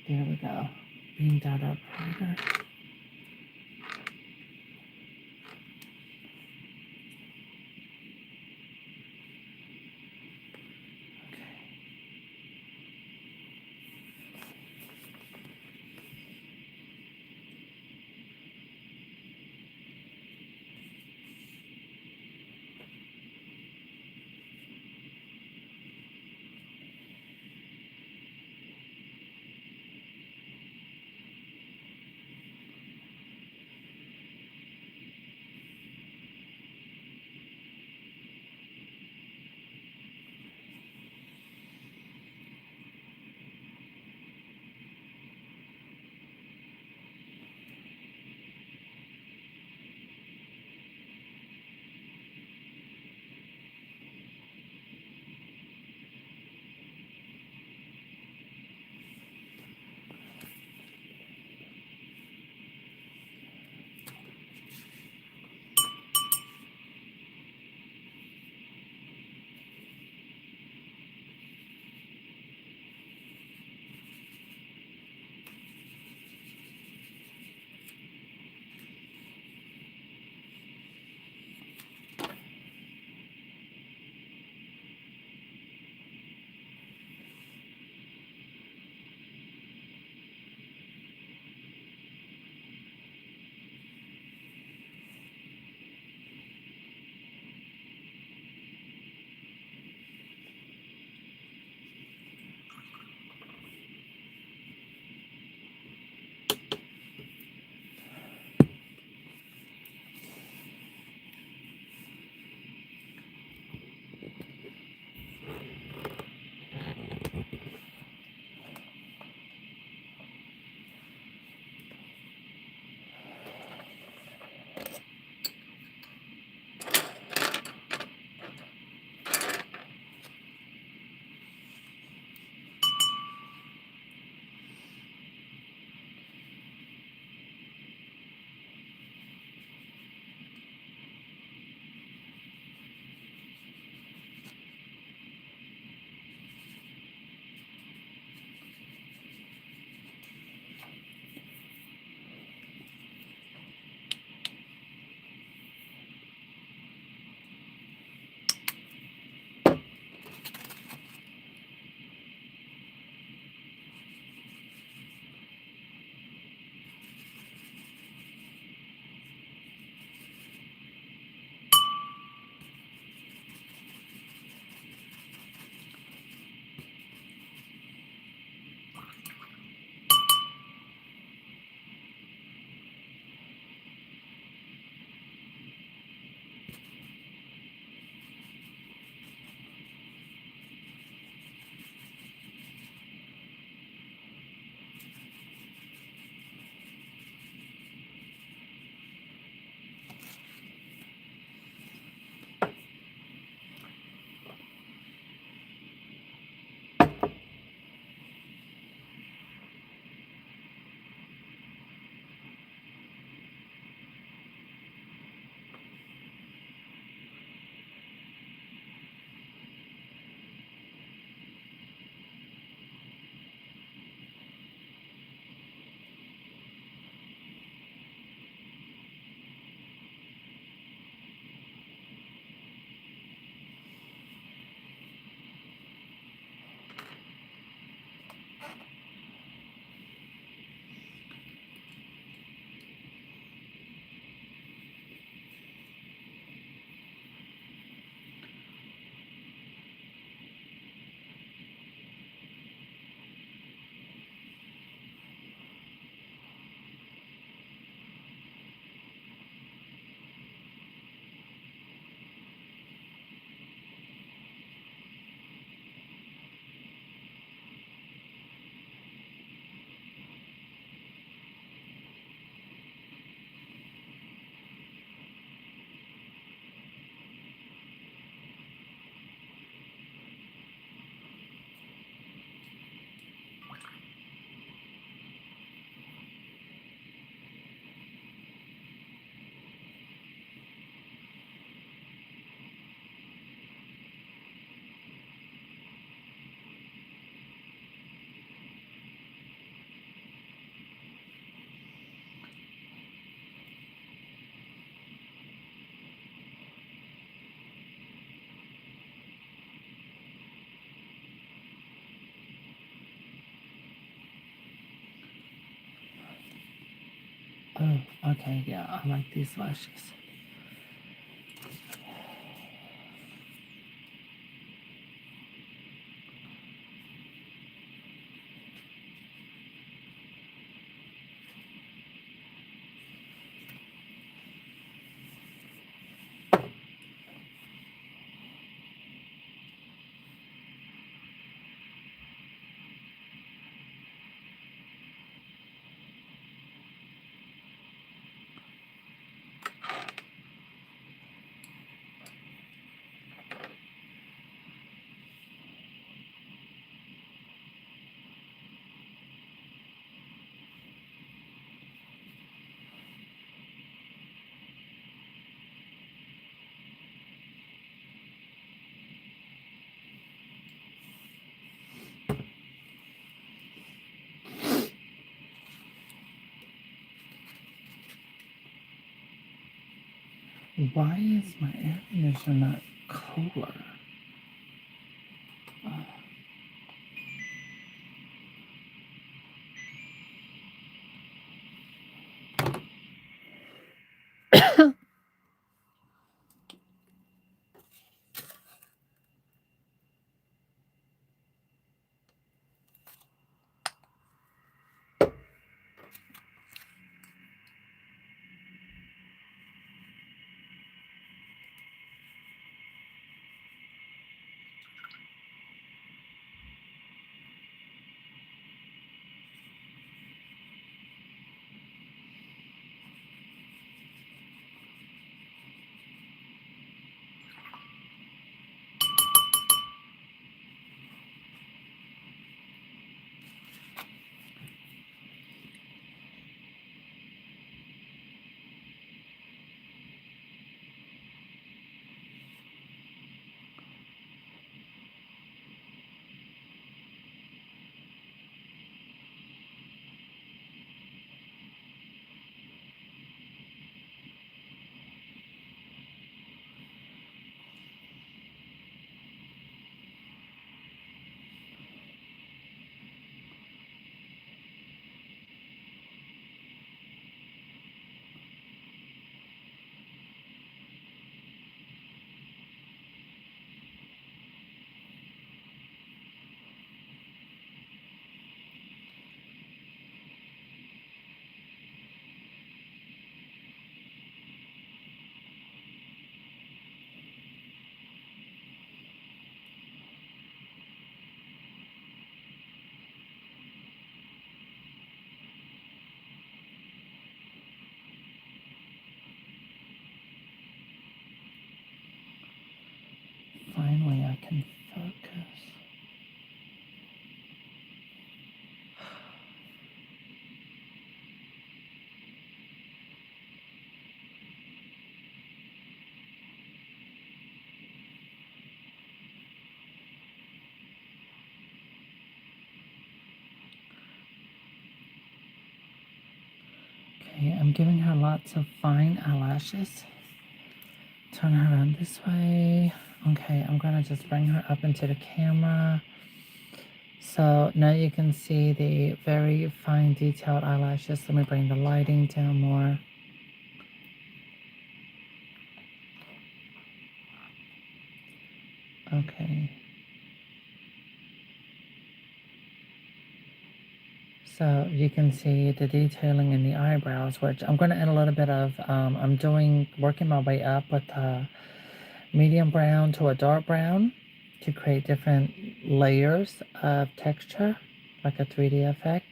There we go. Beam that up further. Oh, okay, yeah, I like these lashes. Why is my air conditioner not cooler? Finally, I can focus. Okay, I'm giving her lots of fine eyelashes. Turn her around this way. Okay, I'm gonna just bring her up into the camera. So now you can see the very fine detailed eyelashes. Let me bring the lighting down more. Okay. So you can see the detailing in the eyebrows, which I'm going to add a little bit of, working my way up with medium brown to a dark brown to create different layers of texture, like a 3D effect.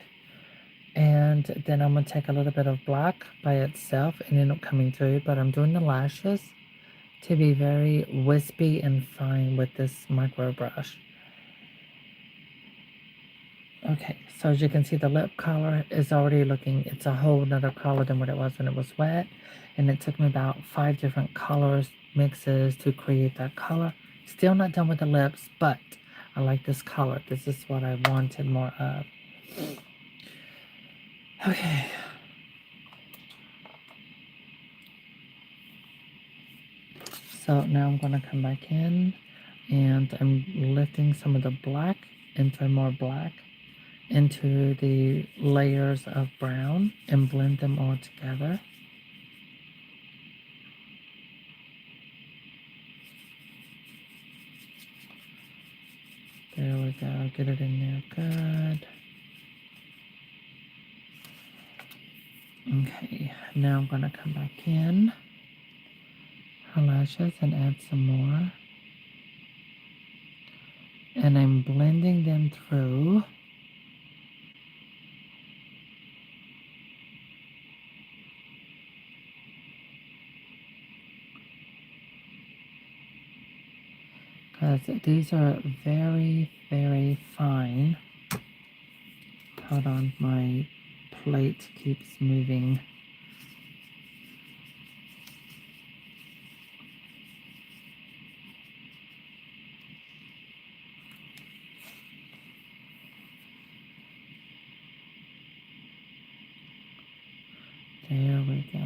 And then I'm going to take a little bit of black by itself and end up coming through, but I'm doing the lashes to be very wispy and fine with this micro brush. Okay, so as you can see, the lip color is already looking, it's a whole nother color than what it was when it was wet. And it took me about 5 different colors, mixes to create that color. Still not done with the lips, but I like this color. This is what I wanted more of. Okay. So now I'm gonna come back in and I'm lifting some of the black into more black into the layers of brown and blend them all together. There we go, get it in there, good. Okay, now I'm gonna come back in her lashes and add some more. And I'm blending them through. Because these are very, very fine. Hold on, my plate keeps moving. There we go.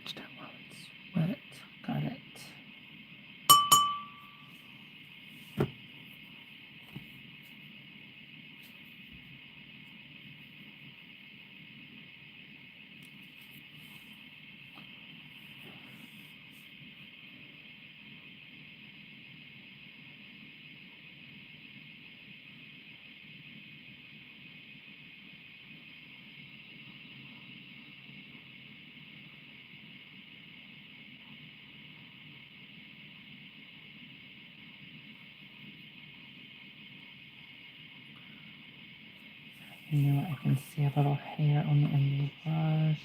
Catch that while it's wet. Got it. You know, I can see a little hair on the end of the brush.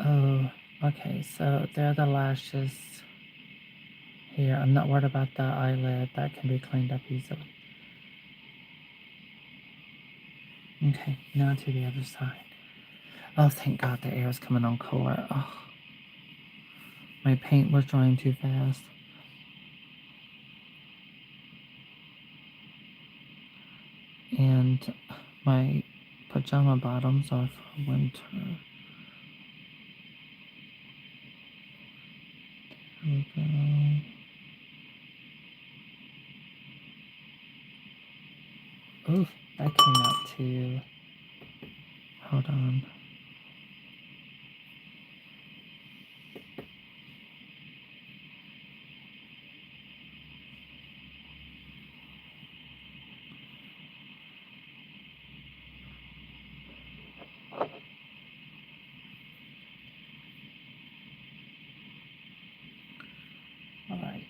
Oh, okay, so there are the lashes here. I'm not worried about the eyelid. That can be cleaned up easily. Okay, now to the other side. Oh, thank God the air is coming on cooler. Oh, my paint was drying too fast. And my pajama bottoms are for winter. There we go. Ooh, that came out too. Hold on. All right.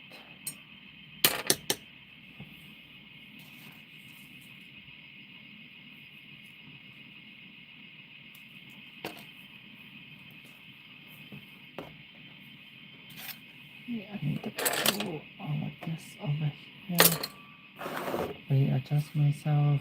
Yeah, I need to pull all of this over here. We gently adjust myself.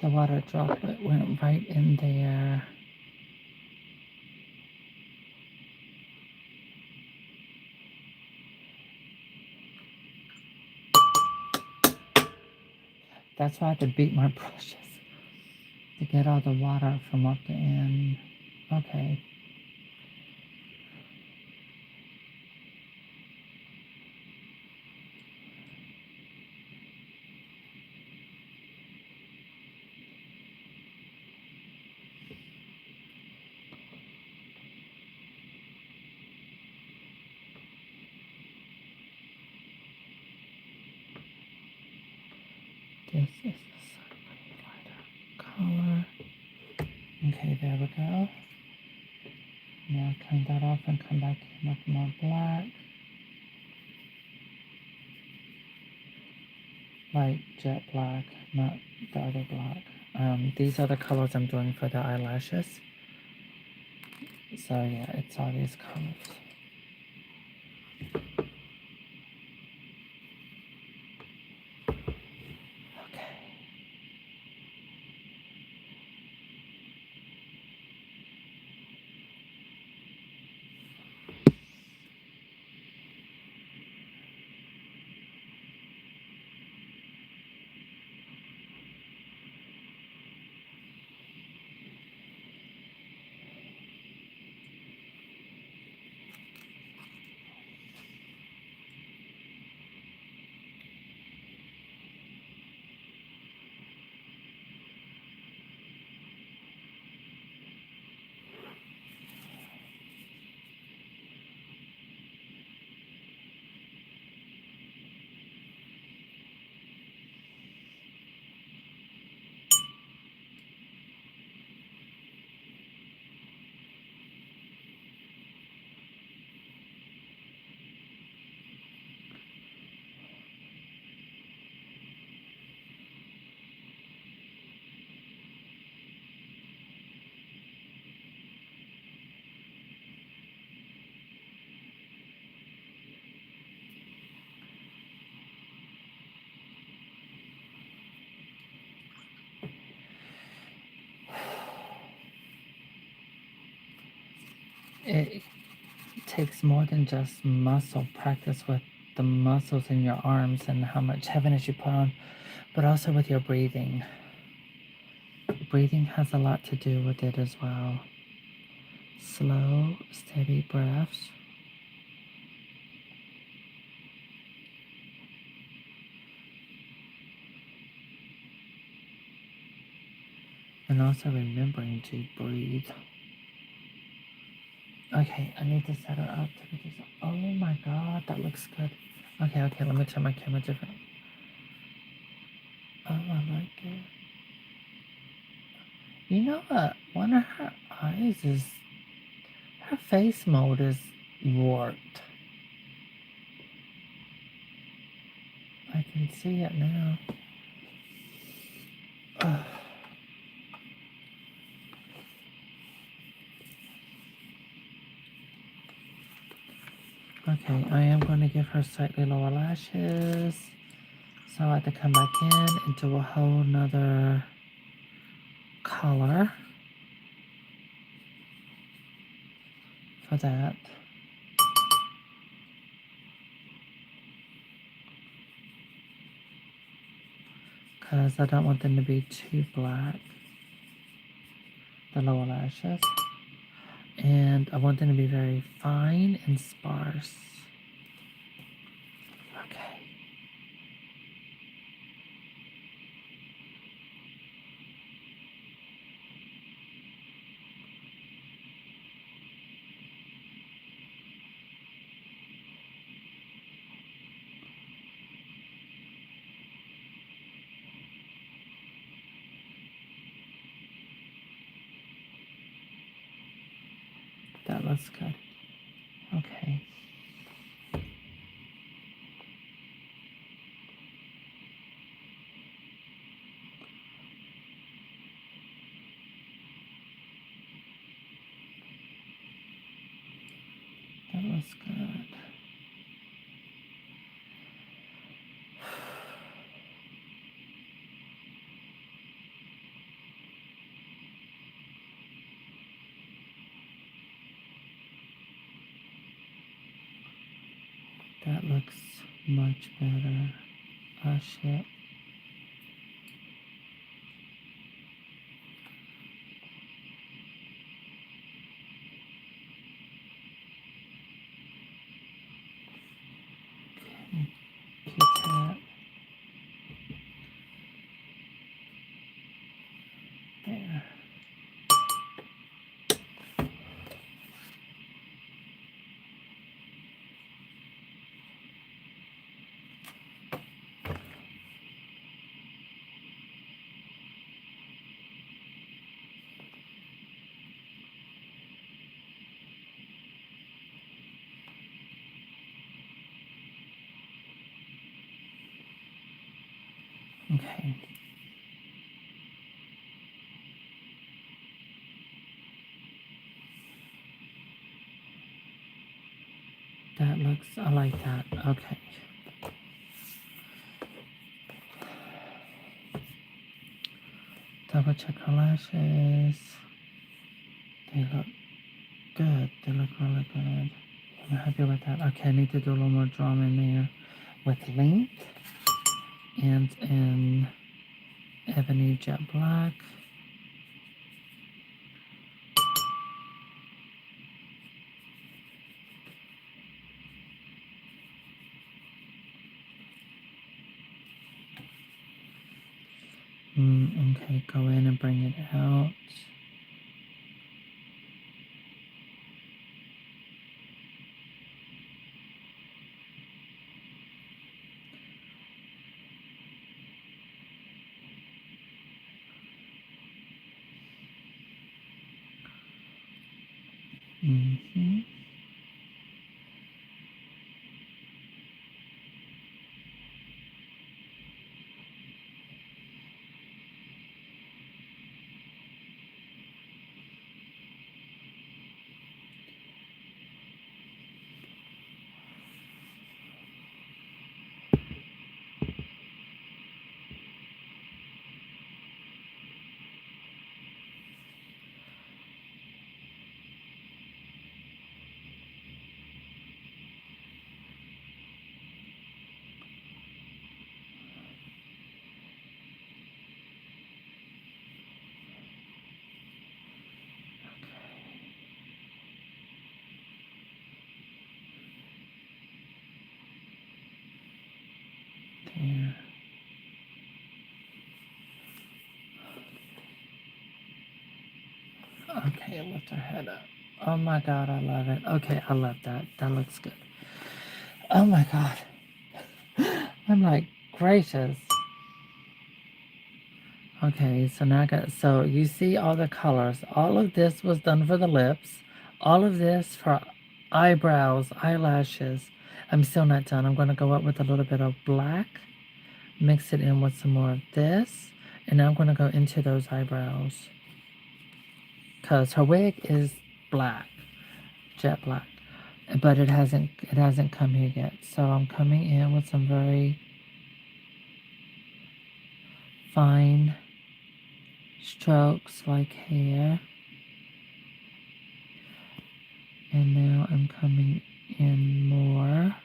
The water droplet went right in there. That's why I have to beat my brushes to get all the water from up the end. Okay. This is the slightly lighter color. Okay, there we go. Now turn that off and come back in with more black. Like jet black, not the other black. These are the colors I'm doing for the eyelashes. So yeah, it's all these colors. Okay. It takes more than just muscle practice with the muscles in your arms and how much heaviness you put on, but also with your breathing. Breathing has a lot to do with it as well. Slow, steady breaths. And also remembering to breathe. Okay, I need to set her up to do this. Oh my god, that looks good. Okay, let me turn my camera different. Oh, I like it. You know what? One of her eyes is, her face mold is warped. I can see it now. Ugh. Okay, I am going to give her slightly lower lashes. So I have to come back in and do a whole nother color for that. Because I don't want them to be too black, the lower lashes. And I want them to be very fine and sparse. Okay. looks good. Okay. That looks good. That looks much better. Oh shit. Q-tip. There. Okay. That looks, I like that. Okay. Double check her lashes. They look good. They look really good. I'm happy with that. Okay, I need to do a little more drama in there with length and in ebony jet black. Okay, go in and bring it out. Mm-hmm. There. Okay, lift her head up. Oh my god, I love it. Okay, I love that. That looks good. Oh my god. I'm like, gracious. Okay, so now I got, so you see all the colors. All of this was done for the lips. All of this for eyebrows, eyelashes. I'm still not done. I'm going to go up with a little bit of black, mix it in with some more of this, and now I'm going to go into those eyebrows. Because her wig is black, jet black, but it hasn't come here yet. So I'm coming in with some very fine strokes like here. And now I'm coming in more.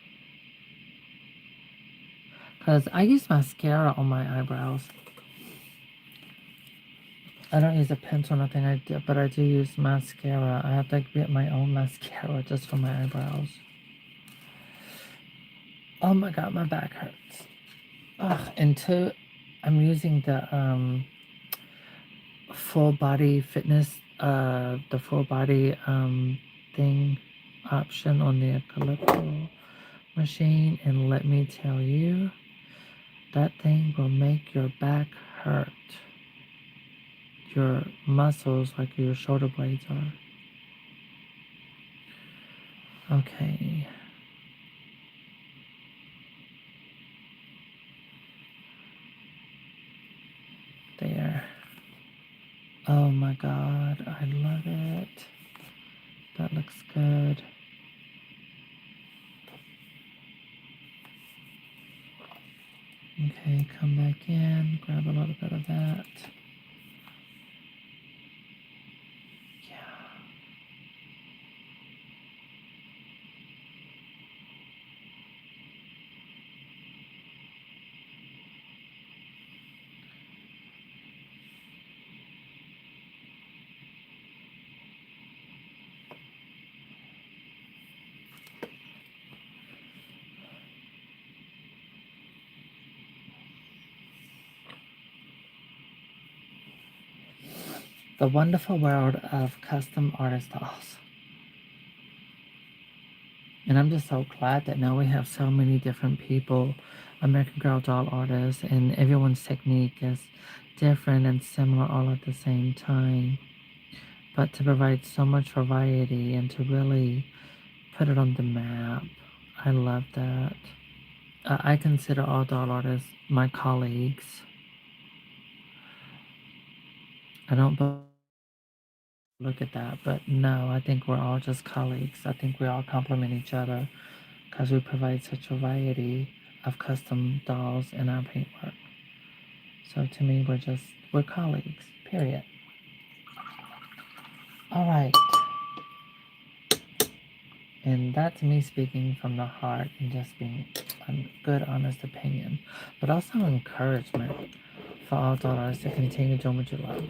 Because I use mascara on my eyebrows. I don't use a pencil or nothing, but I do use mascara. I have to get my own mascara just for my eyebrows. Oh my god, my back hurts. Ugh, and two, I'm using the full body fitness, the full body thing option on the Calypso machine, and let me tell you, that thing will make your back hurt. Your muscles, like your shoulder blades are. Okay. There. Oh my god, I love it. That looks good. Okay, come back in, grab a little bit of that. Yeah. The wonderful world of custom artist dolls. And I'm just so glad that now we have so many different people, American Girl doll artists, and everyone's technique is different and similar all at the same time. But to provide so much variety and to really put it on the map, I love that. I consider all doll artists my colleagues. I don't look at that, but no, I think we're all just colleagues. I think we all complement each other because we provide such a variety of custom dolls in our paintwork. So to me, we're colleagues, period. All right. And that's me speaking from the heart and just being a good, honest opinion, but also encouragement for all doll artists to continue doing what you love.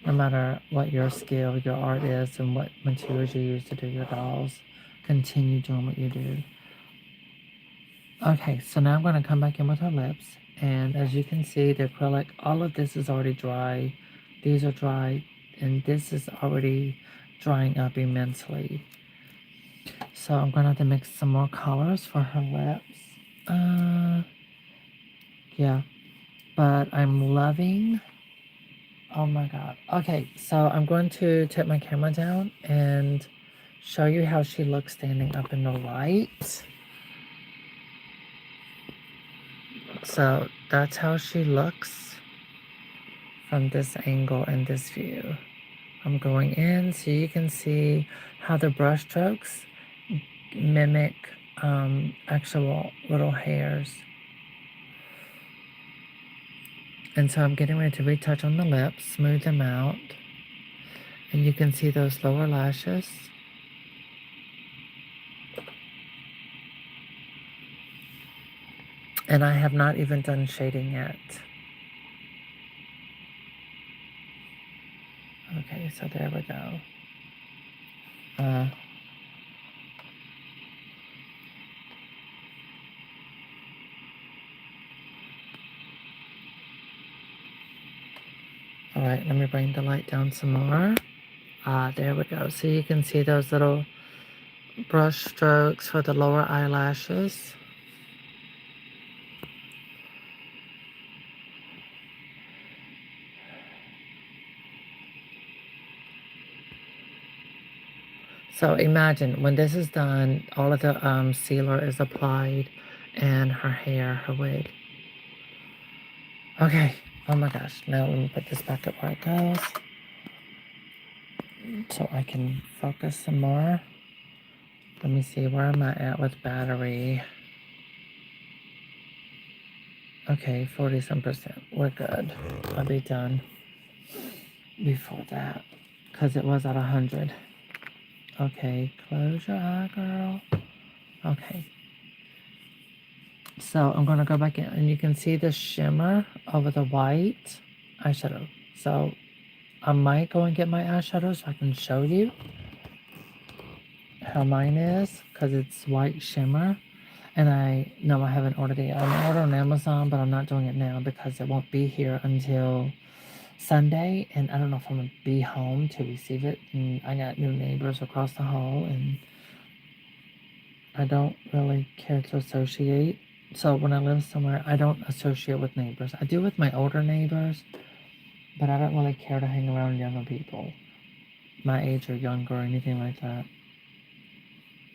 No matter what your skill, your art is, and what materials you use to do your dolls, continue doing what you do. Okay, so now I'm going to come back in with her lips. And as you can see, the acrylic, all of this is already dry. These are dry, and this is already drying up immensely. So I'm going to have to mix some more colors for her lips. Yeah, but I'm loving. Oh my god. Okay, so I'm going to tip my camera down and show you how she looks standing up in the light. So that's how she looks from this angle and this view. I'm going in so you can see how the brush strokes mimic actual little hairs. And so I'm getting ready to retouch on the lips, smooth them out. And you can see those lower lashes. And I have not even done shading yet. Okay, so there we go. All right, let me bring the light down some more. There we go. So you can see those little brush strokes for the lower eyelashes. So imagine when this is done, all of the sealer is applied and her hair, her wig. Okay, oh my gosh, now let me put this back up where it goes so I can focus some more. Let me see, where am I at with battery? Okay, 40-some%. We're good. I'll be done before that because it was at 100. Okay, close your eye, girl. Okay. So I'm going to go back in and you can see the shimmer over the white eyeshadow. So I might go and get my eyeshadow so I can show you how mine is because it's white shimmer. And I know I haven't ordered it yet. I'm ordering on Amazon, but I'm not doing it now because it won't be here until Sunday. And I don't know if I'm going to be home to receive it. And I got new neighbors across the hall and I don't really care to associate. So when I live somewhere, I don't associate with neighbors. I do with my older neighbors, but I don't really care to hang around younger people, my age or younger or anything like that.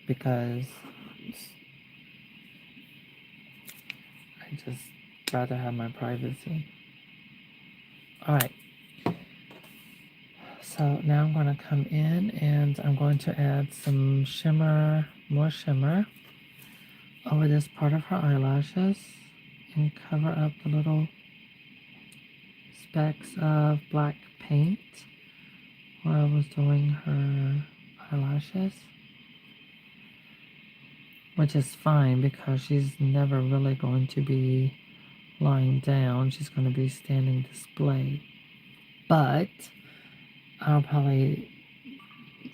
because I just rather have my privacy. Alright, so now I'm going to come in and I'm going to add some shimmer, more shimmer over this part of her eyelashes and cover up the little specks of black paint where I was doing her eyelashes, which is fine because she's never really going to be lying down. She's going to be standing displayed. But I'll probably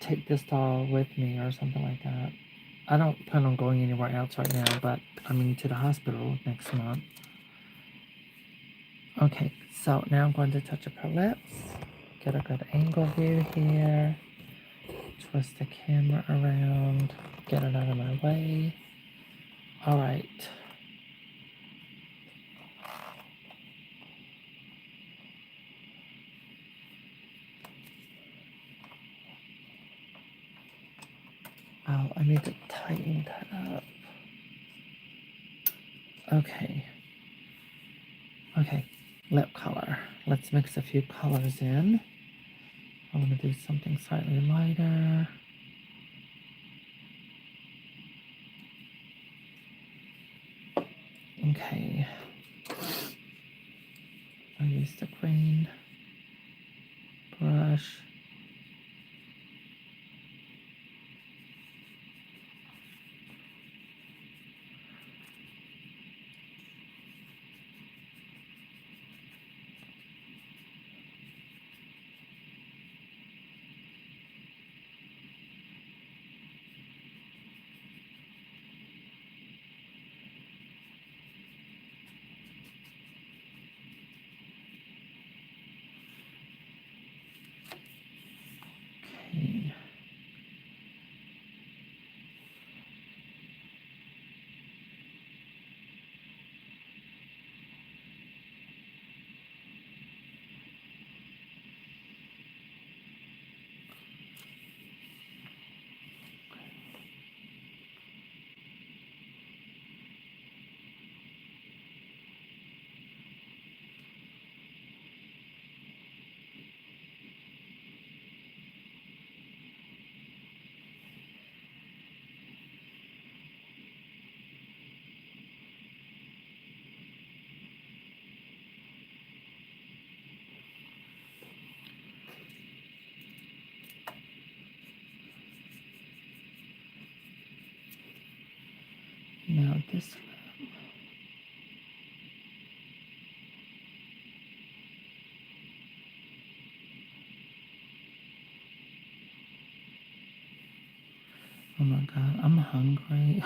take this doll with me or something like that. I don't plan on going anywhere else right now, but I mean to the hospital next month. Okay, so now I'm going to touch up her lips. Get a good angle view here. Twist the camera around. Get it out of my way. Alright. Oh, I need to tighten that up. Okay. Okay, lip color. Let's mix a few colors in. I'm going to do something slightly lighter. Okay. I'll use the green brush. Okay. Now this lip. Oh my god, I'm hungry.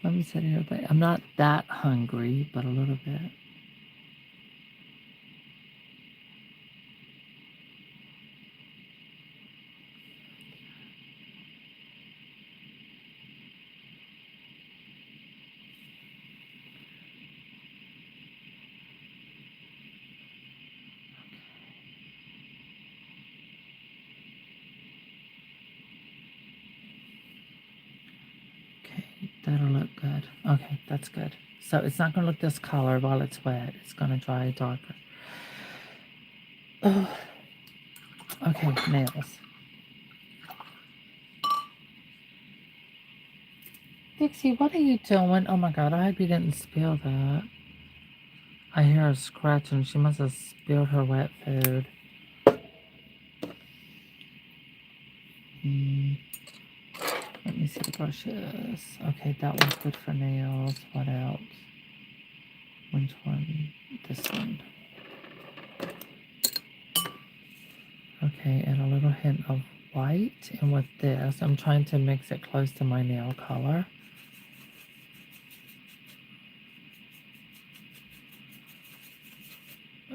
Let me sit here. I'm not that hungry, but a little bit. Okay, that'll look good. Okay, that's good. So it's not going to look this color while it's wet. It's going to dry darker. Oh. Okay, nails. Dixie, what are you doing? Oh my god, I hope you didn't spill that. I hear her scratching. She must have spilled her wet food. Let me see the brushes. Okay, that one's good for nails. What else? Which one? This one. Okay, and a little hint of white. And with this, I'm trying to mix it close to my nail color.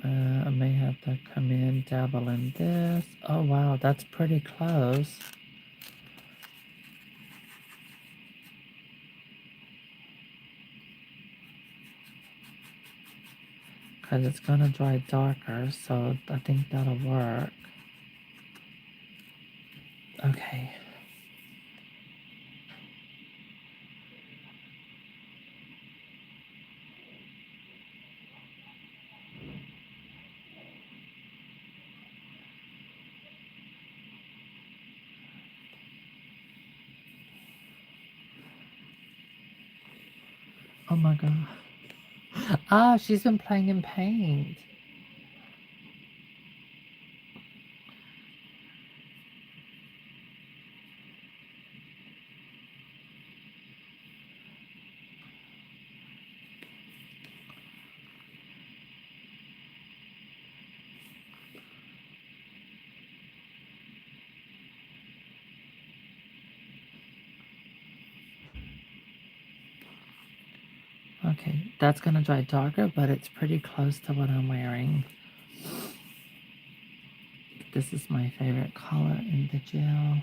I may have to come in, dabble in this. Oh wow, that's pretty close. Because it's going to dry darker, so I think that'll work. Okay. Oh my god. Ah, she's been playing in paint. Okay, that's gonna dry darker, but it's pretty close to what I'm wearing. This is my favorite color in the gel.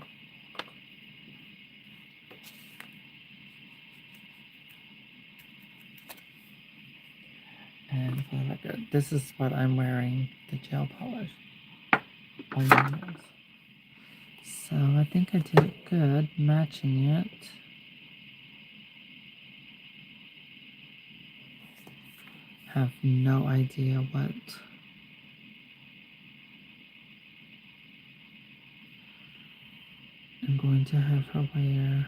And for the record, this is what I'm wearing, the gel polish on my nails. So I think I did good matching it. Have no idea what I'm going to have her wear.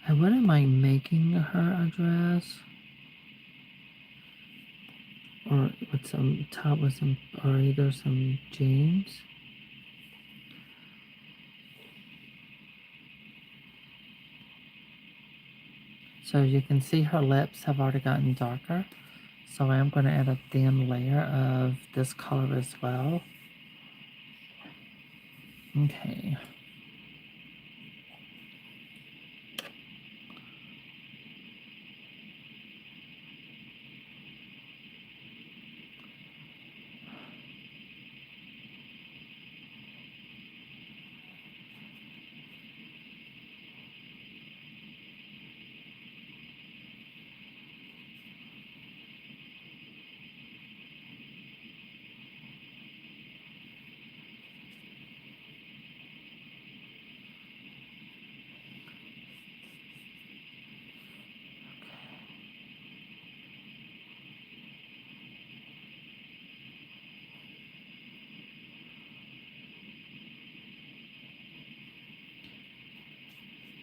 I wouldn't mind making her a dress. Or with some top with some, or either some jeans. So you can see her lips have already gotten darker. So I am going to add a thin layer of this color as well. Okay.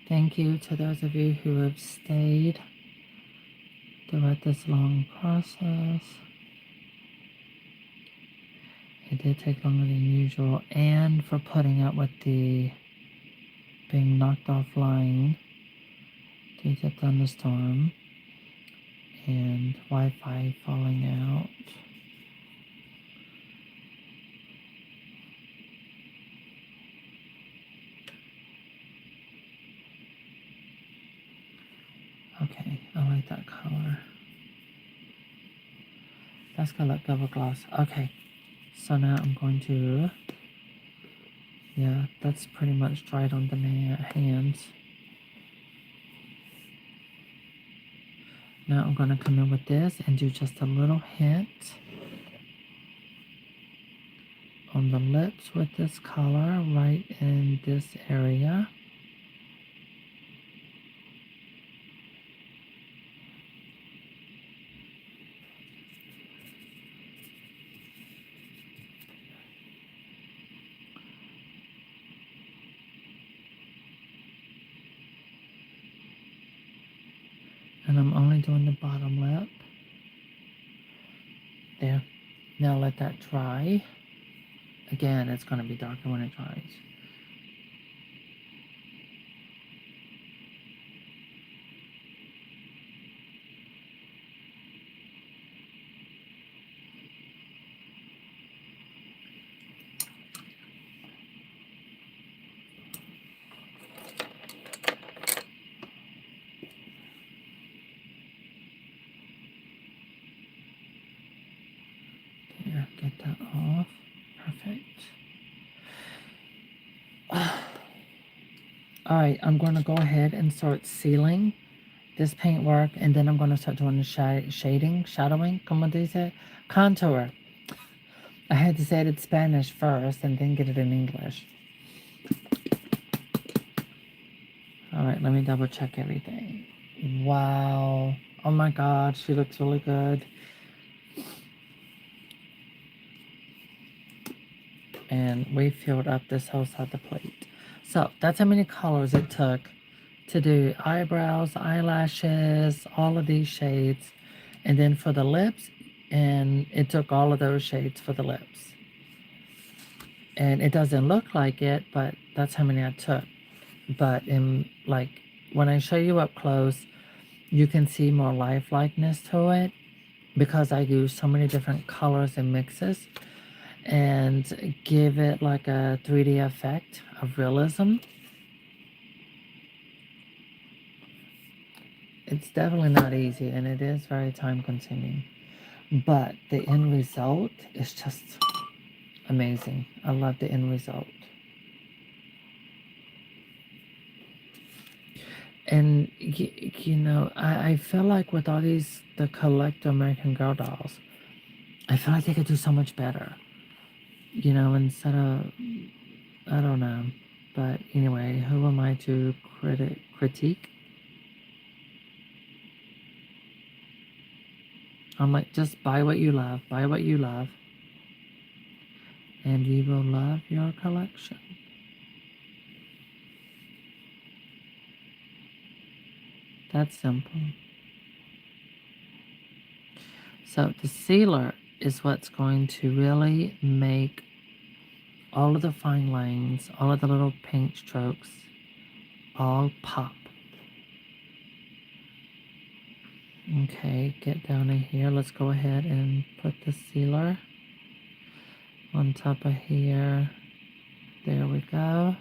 Thank you to those of you who have stayed throughout this long process. It did take longer than usual, and for putting up with the being knocked offline due to thunderstorm and Wi-Fi falling out. Okay, I like that color. That's gonna look good with gloss. Okay, so now I'm going to, yeah, that's pretty much dried on the hands. Now I'm gonna come in with this and do just a little hint on the lips with this color right in this area. And I'm only doing the bottom lip. There. Now let that dry. Again, it's going to be darker when it dries. There, get that off. Perfect. Alright, I'm going to go ahead and start sealing this paintwork, and then I'm going to start doing the shading, shadowing, como dice, contour. I had to say it in Spanish first and then get it in English. Alright, let me double check everything. Wow. Oh my god, she looks really good. And we filled up this whole side of the plate. So that's how many colors it took to do eyebrows, eyelashes, all of these shades. And then for the lips, and it took all of those shades for the lips. And it doesn't look like it, but that's how many I took. But in like when I show you up close, you can see more lifelikeness to it because I use so many different colors and mixes and give it like a 3D effect of realism. It's definitely not easy and it is very time consuming, but the end result is just amazing. I love the end result. And you know, I feel like with all the collector American Girl dolls, I feel like they could do so much better. You know, instead of, I don't know. But anyway, who am I to critique? I'm like, just buy what you love. Buy what you love. And you will love your collection. That's simple. So the sealer is what's going to really make all of the fine lines, all of the little paint strokes, all pop. Okay, get down in here. Let's go ahead and put the sealer on top of here. There we go.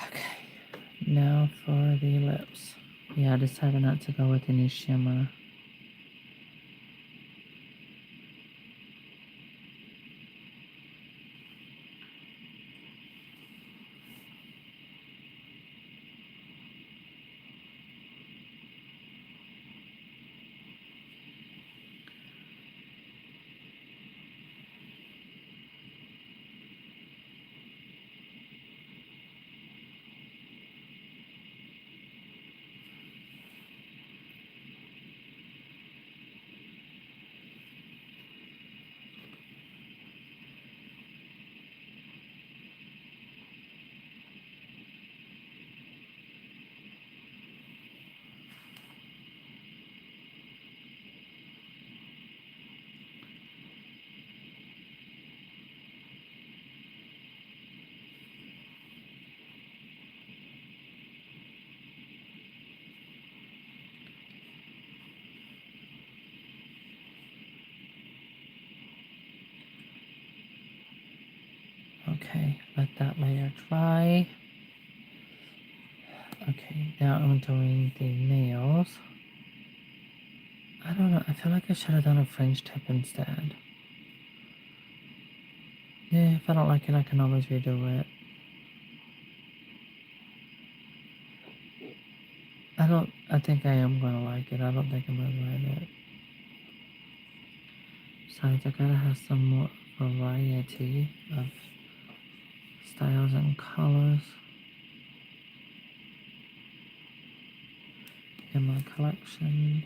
Okay, now for the lips. Yeah, I decided not to go with any shimmer. Okay, let that layer dry. Okay, now I'm doing the nails. I don't know, I feel like I should have done a French tip instead. Yeah, if I don't like it, I can always redo it. I think I am gonna like it. I don't think I'm gonna regret it. Besides, I gotta have some more variety of styles and colors in my collection.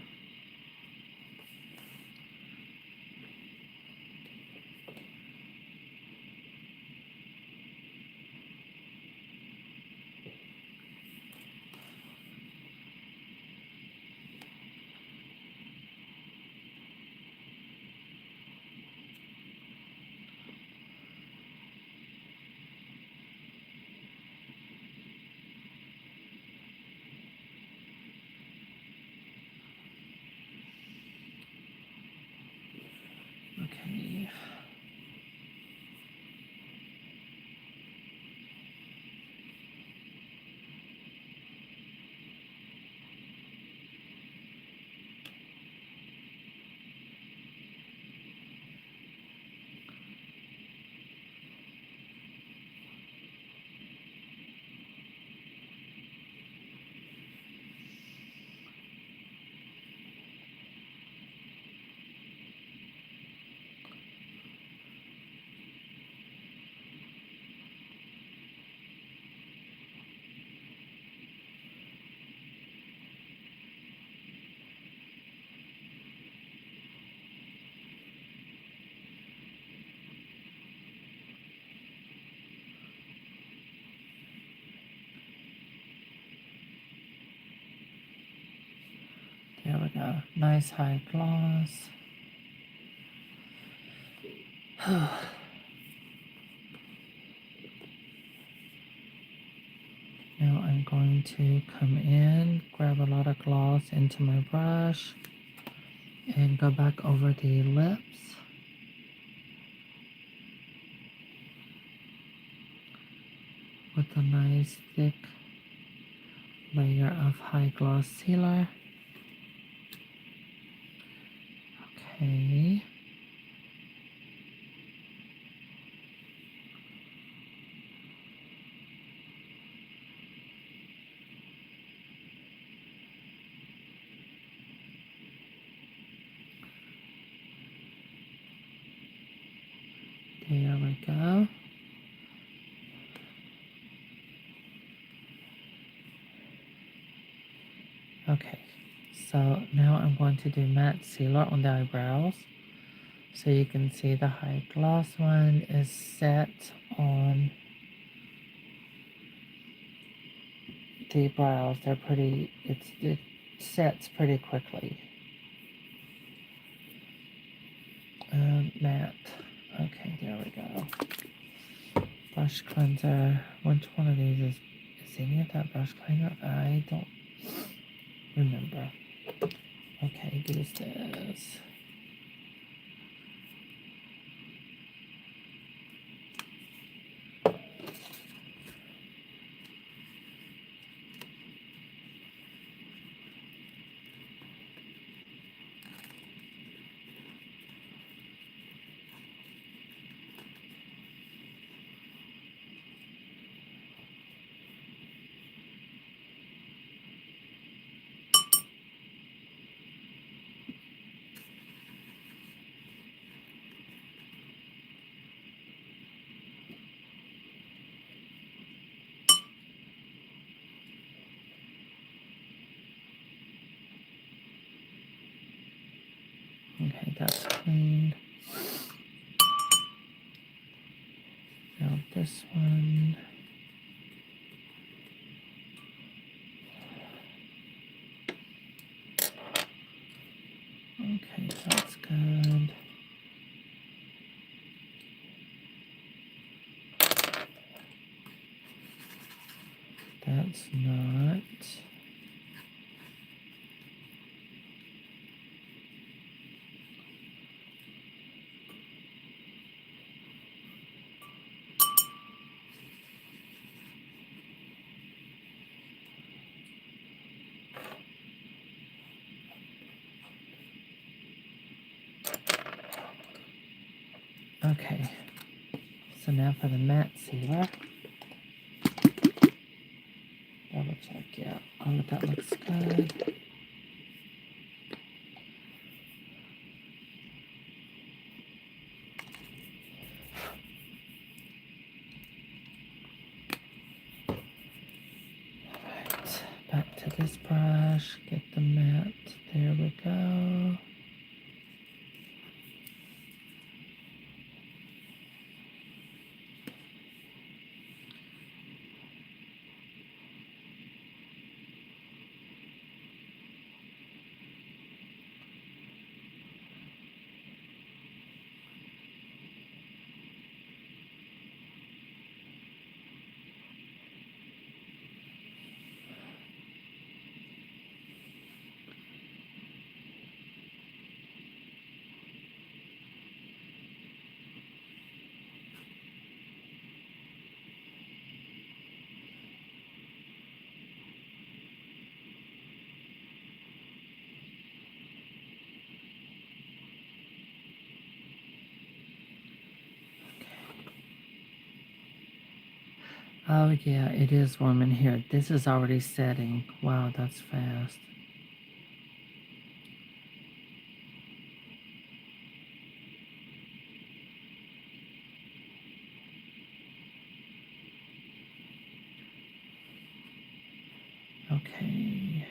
Yeah, nice high gloss. Now I'm going to come in, grab a lot of gloss into my brush, and go back over the lips. With a nice thick layer of high gloss sealer. Okay. There we go. Okay, so now I'm going to do matte sealer on the eyebrows. So you can see the high gloss one is set on the brows. They're pretty, it sets pretty quickly. Matte. Okay, there we go. Brush cleanser. Which one of these is any of that brush cleaner? I don't remember. Okay, use this. Okay, that's cleaned. Now this one. Okay, that's good. That's not. Okay, so now for the matte sealer. Double check, yeah, all of that looks good. Alright, back to this brush, get the matte, there we go. Oh yeah, it is warm in here. This is already setting. Wow, that's fast. Okay.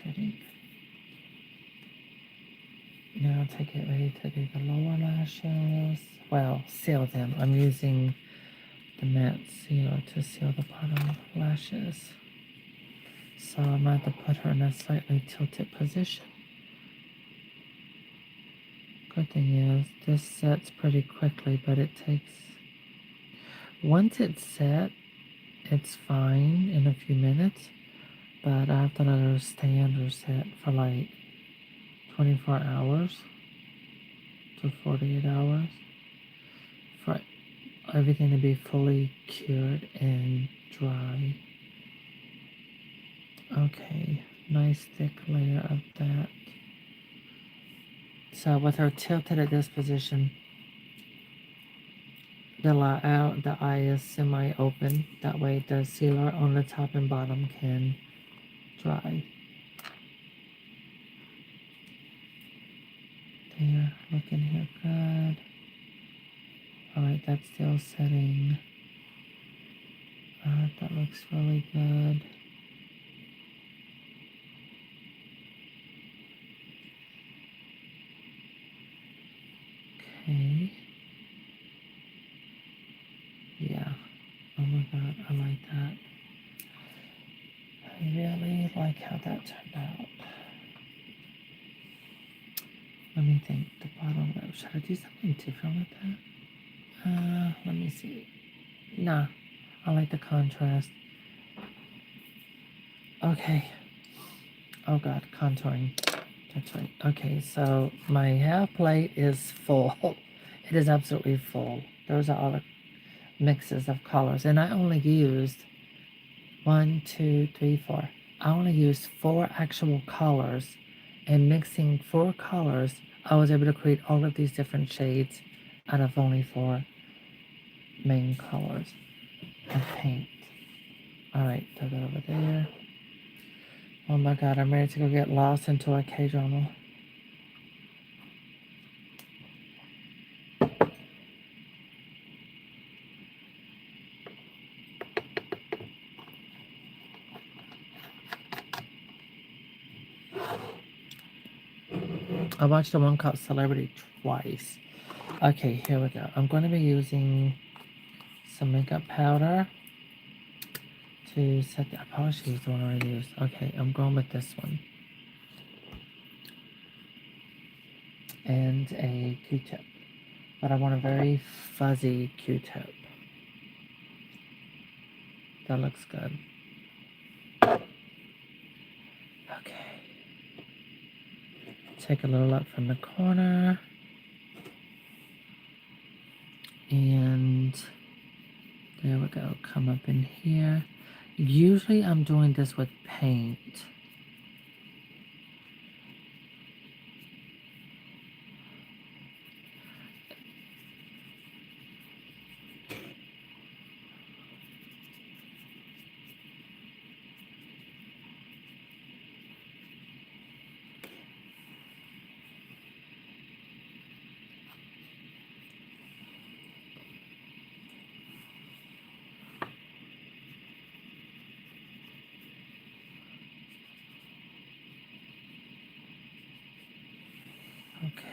setting. Now to get ready to do the lower lashes. Well, seal them. I'm using the matte sealer to seal the bottom lashes. So I'm going to put her in a slightly tilted position. Good thing is, this sets pretty quickly, but it takes... Once it's set, it's fine in a few minutes, but I have to let her stay under set for like 24 hours to 48 hours for everything to be fully cured and dry. Okay, nice thick layer of that. So with her tilted at this position, the eye is semi-open. That way the sealer on the top and bottom can dry. There, looking here good. Alright, that's still setting. That looks really good. Okay. Yeah. Oh my god, I like that. I really like how that turned out. Let me think. The bottom lip. Should I do something different with that? Let me see. Nah. I like the contrast. Okay. Oh god, contouring. That's right. Okay, so my half plate is full. It is absolutely full. Those are all the mixes of colors. And I only used 1, 2, 3, 4. I only used 4 actual colors. And mixing 4 colors, I was able to create all of these different shades out of only 4 main colors of paint. Alright, throw that over there. Oh my god, I'm ready to go get lost into a K-drama. I watched the one called Celebrity twice. Okay, here we go. I'm going to be using some makeup powder to set the... I probably should use the one I already used. Okay, I'm going with this one. And a Q-tip. But I want a very fuzzy Q-tip. That looks good. Okay. Take a little up from the corner. And there we go. Come up in here. Usually I'm doing this with paint.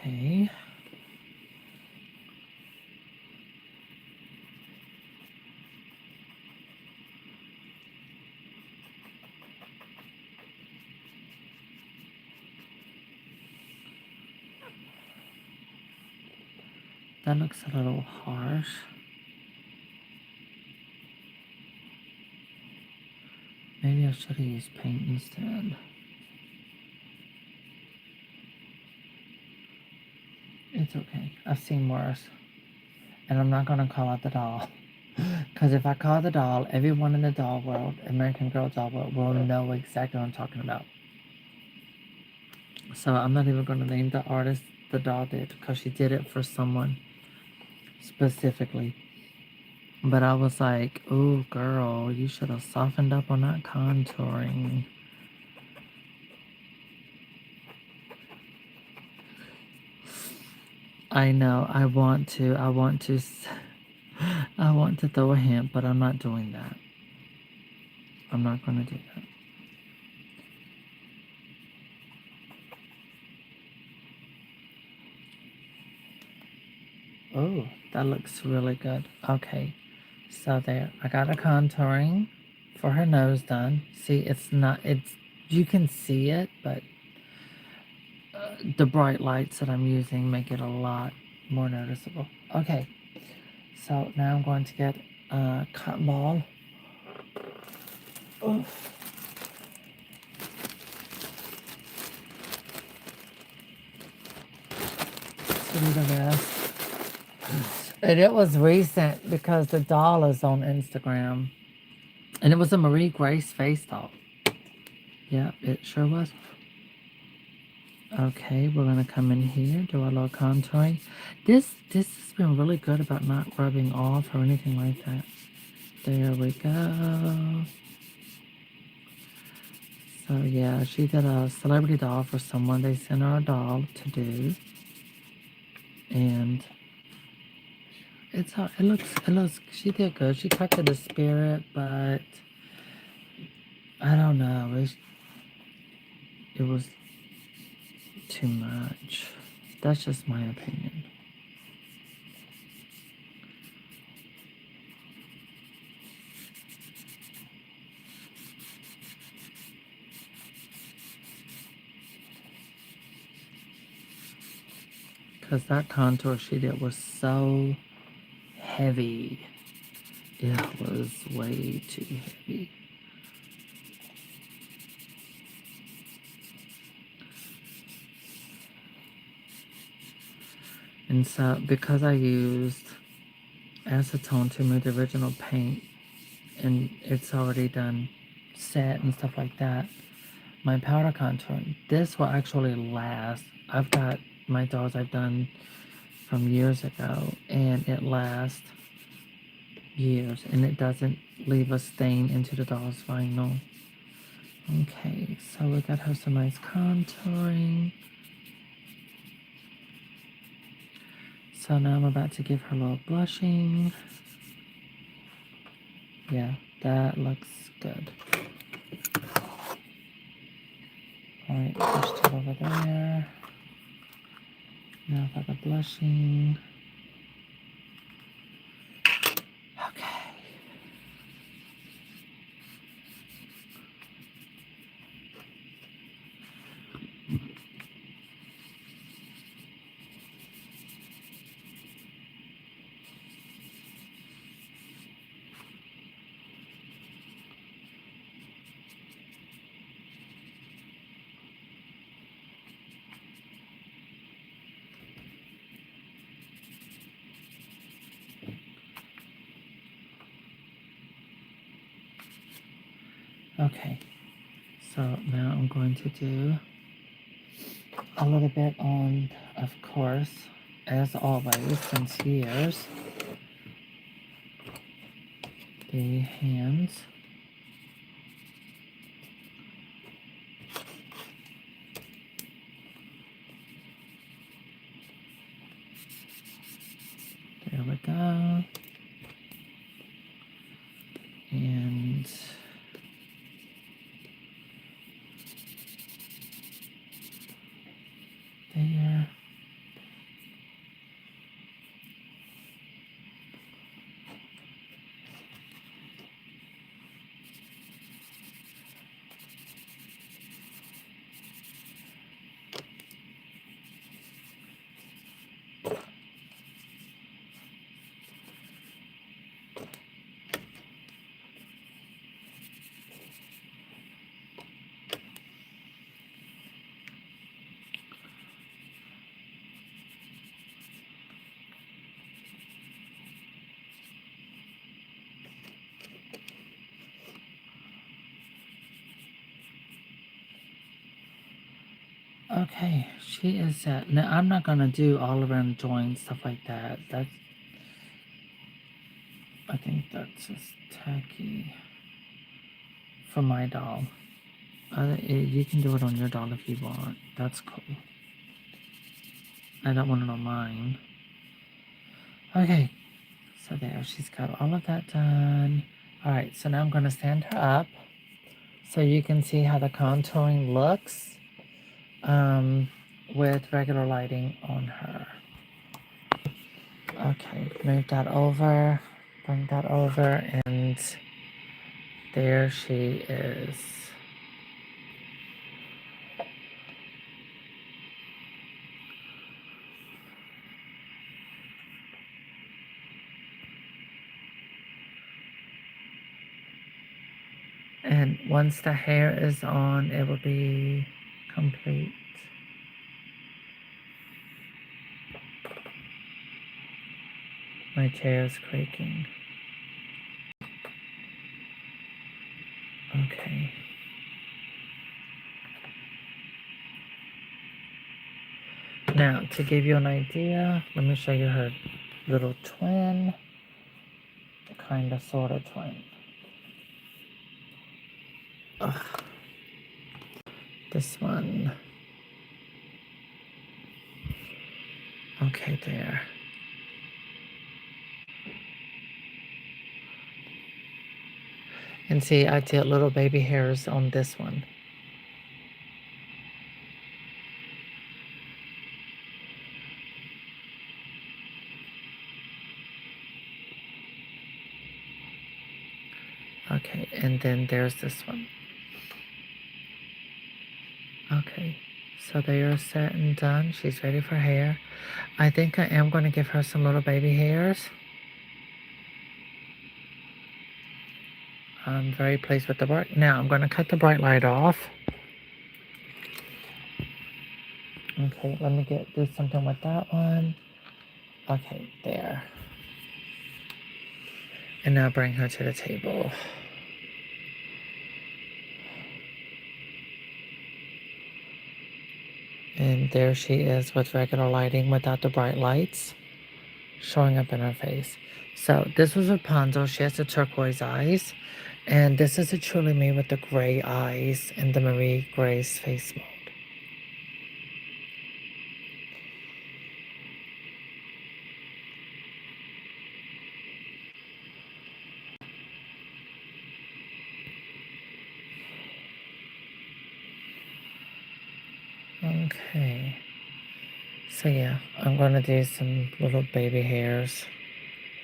Okay. That looks a little harsh. Maybe I should have used paint instead. It's okay. I've seen worse. And I'm not going to call out the doll. Because if I call the doll, everyone in the doll world, American Girl doll world, will know exactly what I'm talking about. So I'm not even going to name the artist the doll did, because she did it for someone specifically. But I was like, ooh, girl, you should have softened up on that contouring. I know, I want to throw a hint, but I'm not doing that. I'm not going to do that. Oh, that looks really good. Okay, so there, I got a contouring for her nose done. See, you can see it, but the bright lights that I'm using make it a lot more noticeable. Okay, so now I'm going to get a cotton ball. Oh. To do the rest. And it was recent because the doll is on Instagram. And it was a Marie Grace face doll. Yeah, it sure was. Okay, we're gonna come in here, do a little contouring. This has been really good about not rubbing off or anything like that. There we go. So yeah, she did a celebrity doll for someone. They sent her a doll to do, and it looks. She did good. She captured the spirit, but I don't know. It was too much. That's just my opinion. Because that contour she did was so heavy. It was way too heavy. And so, because I used acetone to remove the original paint, and it's already done set and stuff like that, my powder contouring, this will actually last. I've got my dolls I've done from years ago, and it lasts years, and it doesn't leave a stain into the doll's vinyl. Okay, so we got her some nice contouring. So now I'm about to give her a little blushing. Yeah, that looks good. Alright, push it over there. Now for the blushing. Okay. Okay, so now I'm going to do a little bit on, of course, as always, since years, the hands. There we go. And there. Okay, she is set. Now I'm not gonna do all around joints, stuff like that. I think that's just tacky for my doll. You can do it on your doll if you want. That's cool. I don't want it on mine. Okay, so there, she's got all of that done. All right, so now I'm gonna stand her up so you can see how the contouring looks with regular lighting on her. Okay, move that over, bring that over, and there she is. And once the hair is on, it will be complete. My chair is creaking. Okay. Now, to give you an idea, let me show you her little twin. Kind of, sort of twin. Ugh. This one. Okay, there. And see, I did little baby hairs on this one. Okay, and then there's this one. Okay, so they are set and done. She's ready for hair. I think I am going to give her some little baby hairs. I'm very pleased with the work. Now I'm going to cut the bright light off. Okay, let me do something with that one. Okay, there. And now bring her to the table. And there she is with regular lighting without the bright lights showing up in her face. So this was Rapunzel. She has the turquoise eyes. And this is a truly me with the gray eyes and the Marie Gray's face mold. Okay. So yeah, I'm going to do some little baby hairs.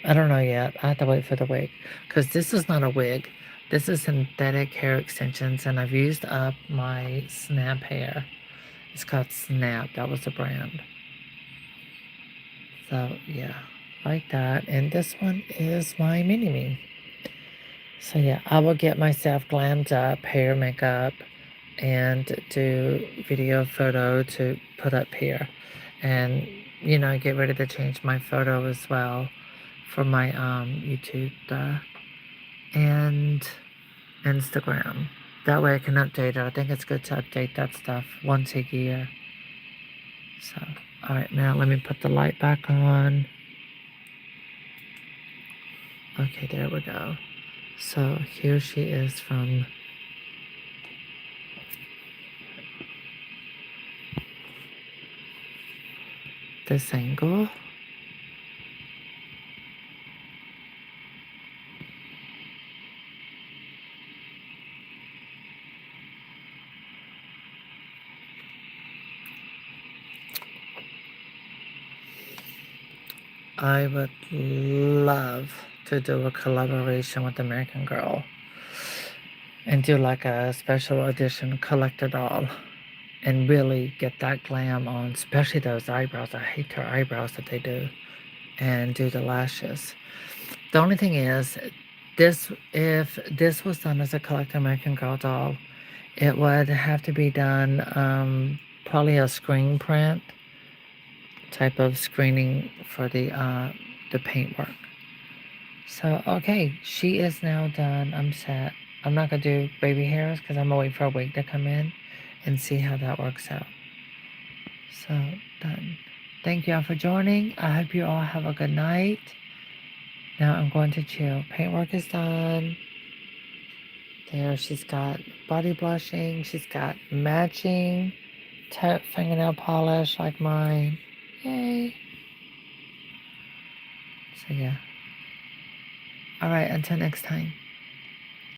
I don't know yet. I have to wait for the wig. Because this is not a wig. This is synthetic hair extensions. And I've used up my Snap hair. It's called Snap. That was the brand. So yeah, like that. And this one is my mini-me. So yeah, I will get myself glammed up, hair, makeup, and do video photo to put up here. And, you know, get ready to change my photo as well for my YouTube and Instagram. That way I can update it. I think it's good to update that stuff once a year. So, alright, now let me put the light back on. Okay, there we go. So here she is from this angle. I would love to do a collaboration with American Girl and do like a special edition collector doll and really get that glam on, especially those eyebrows. I hate their eyebrows that they do, and do the lashes. The only thing is, if this was done as a collector American Girl doll, it would have to be done probably a screen print type of screening for the paintwork. So, okay, she is now done. I'm set. I'm not going to do baby hairs because I'm going to wait for a wig to come in and see how that works out. So, done. Thank you all for joining. I hope you all have a good night. Now I'm going to chill. Paintwork is done. There, she's got body blushing. She's got matching taupe fingernail polish like mine. Yay. So, yeah. All right, until next time.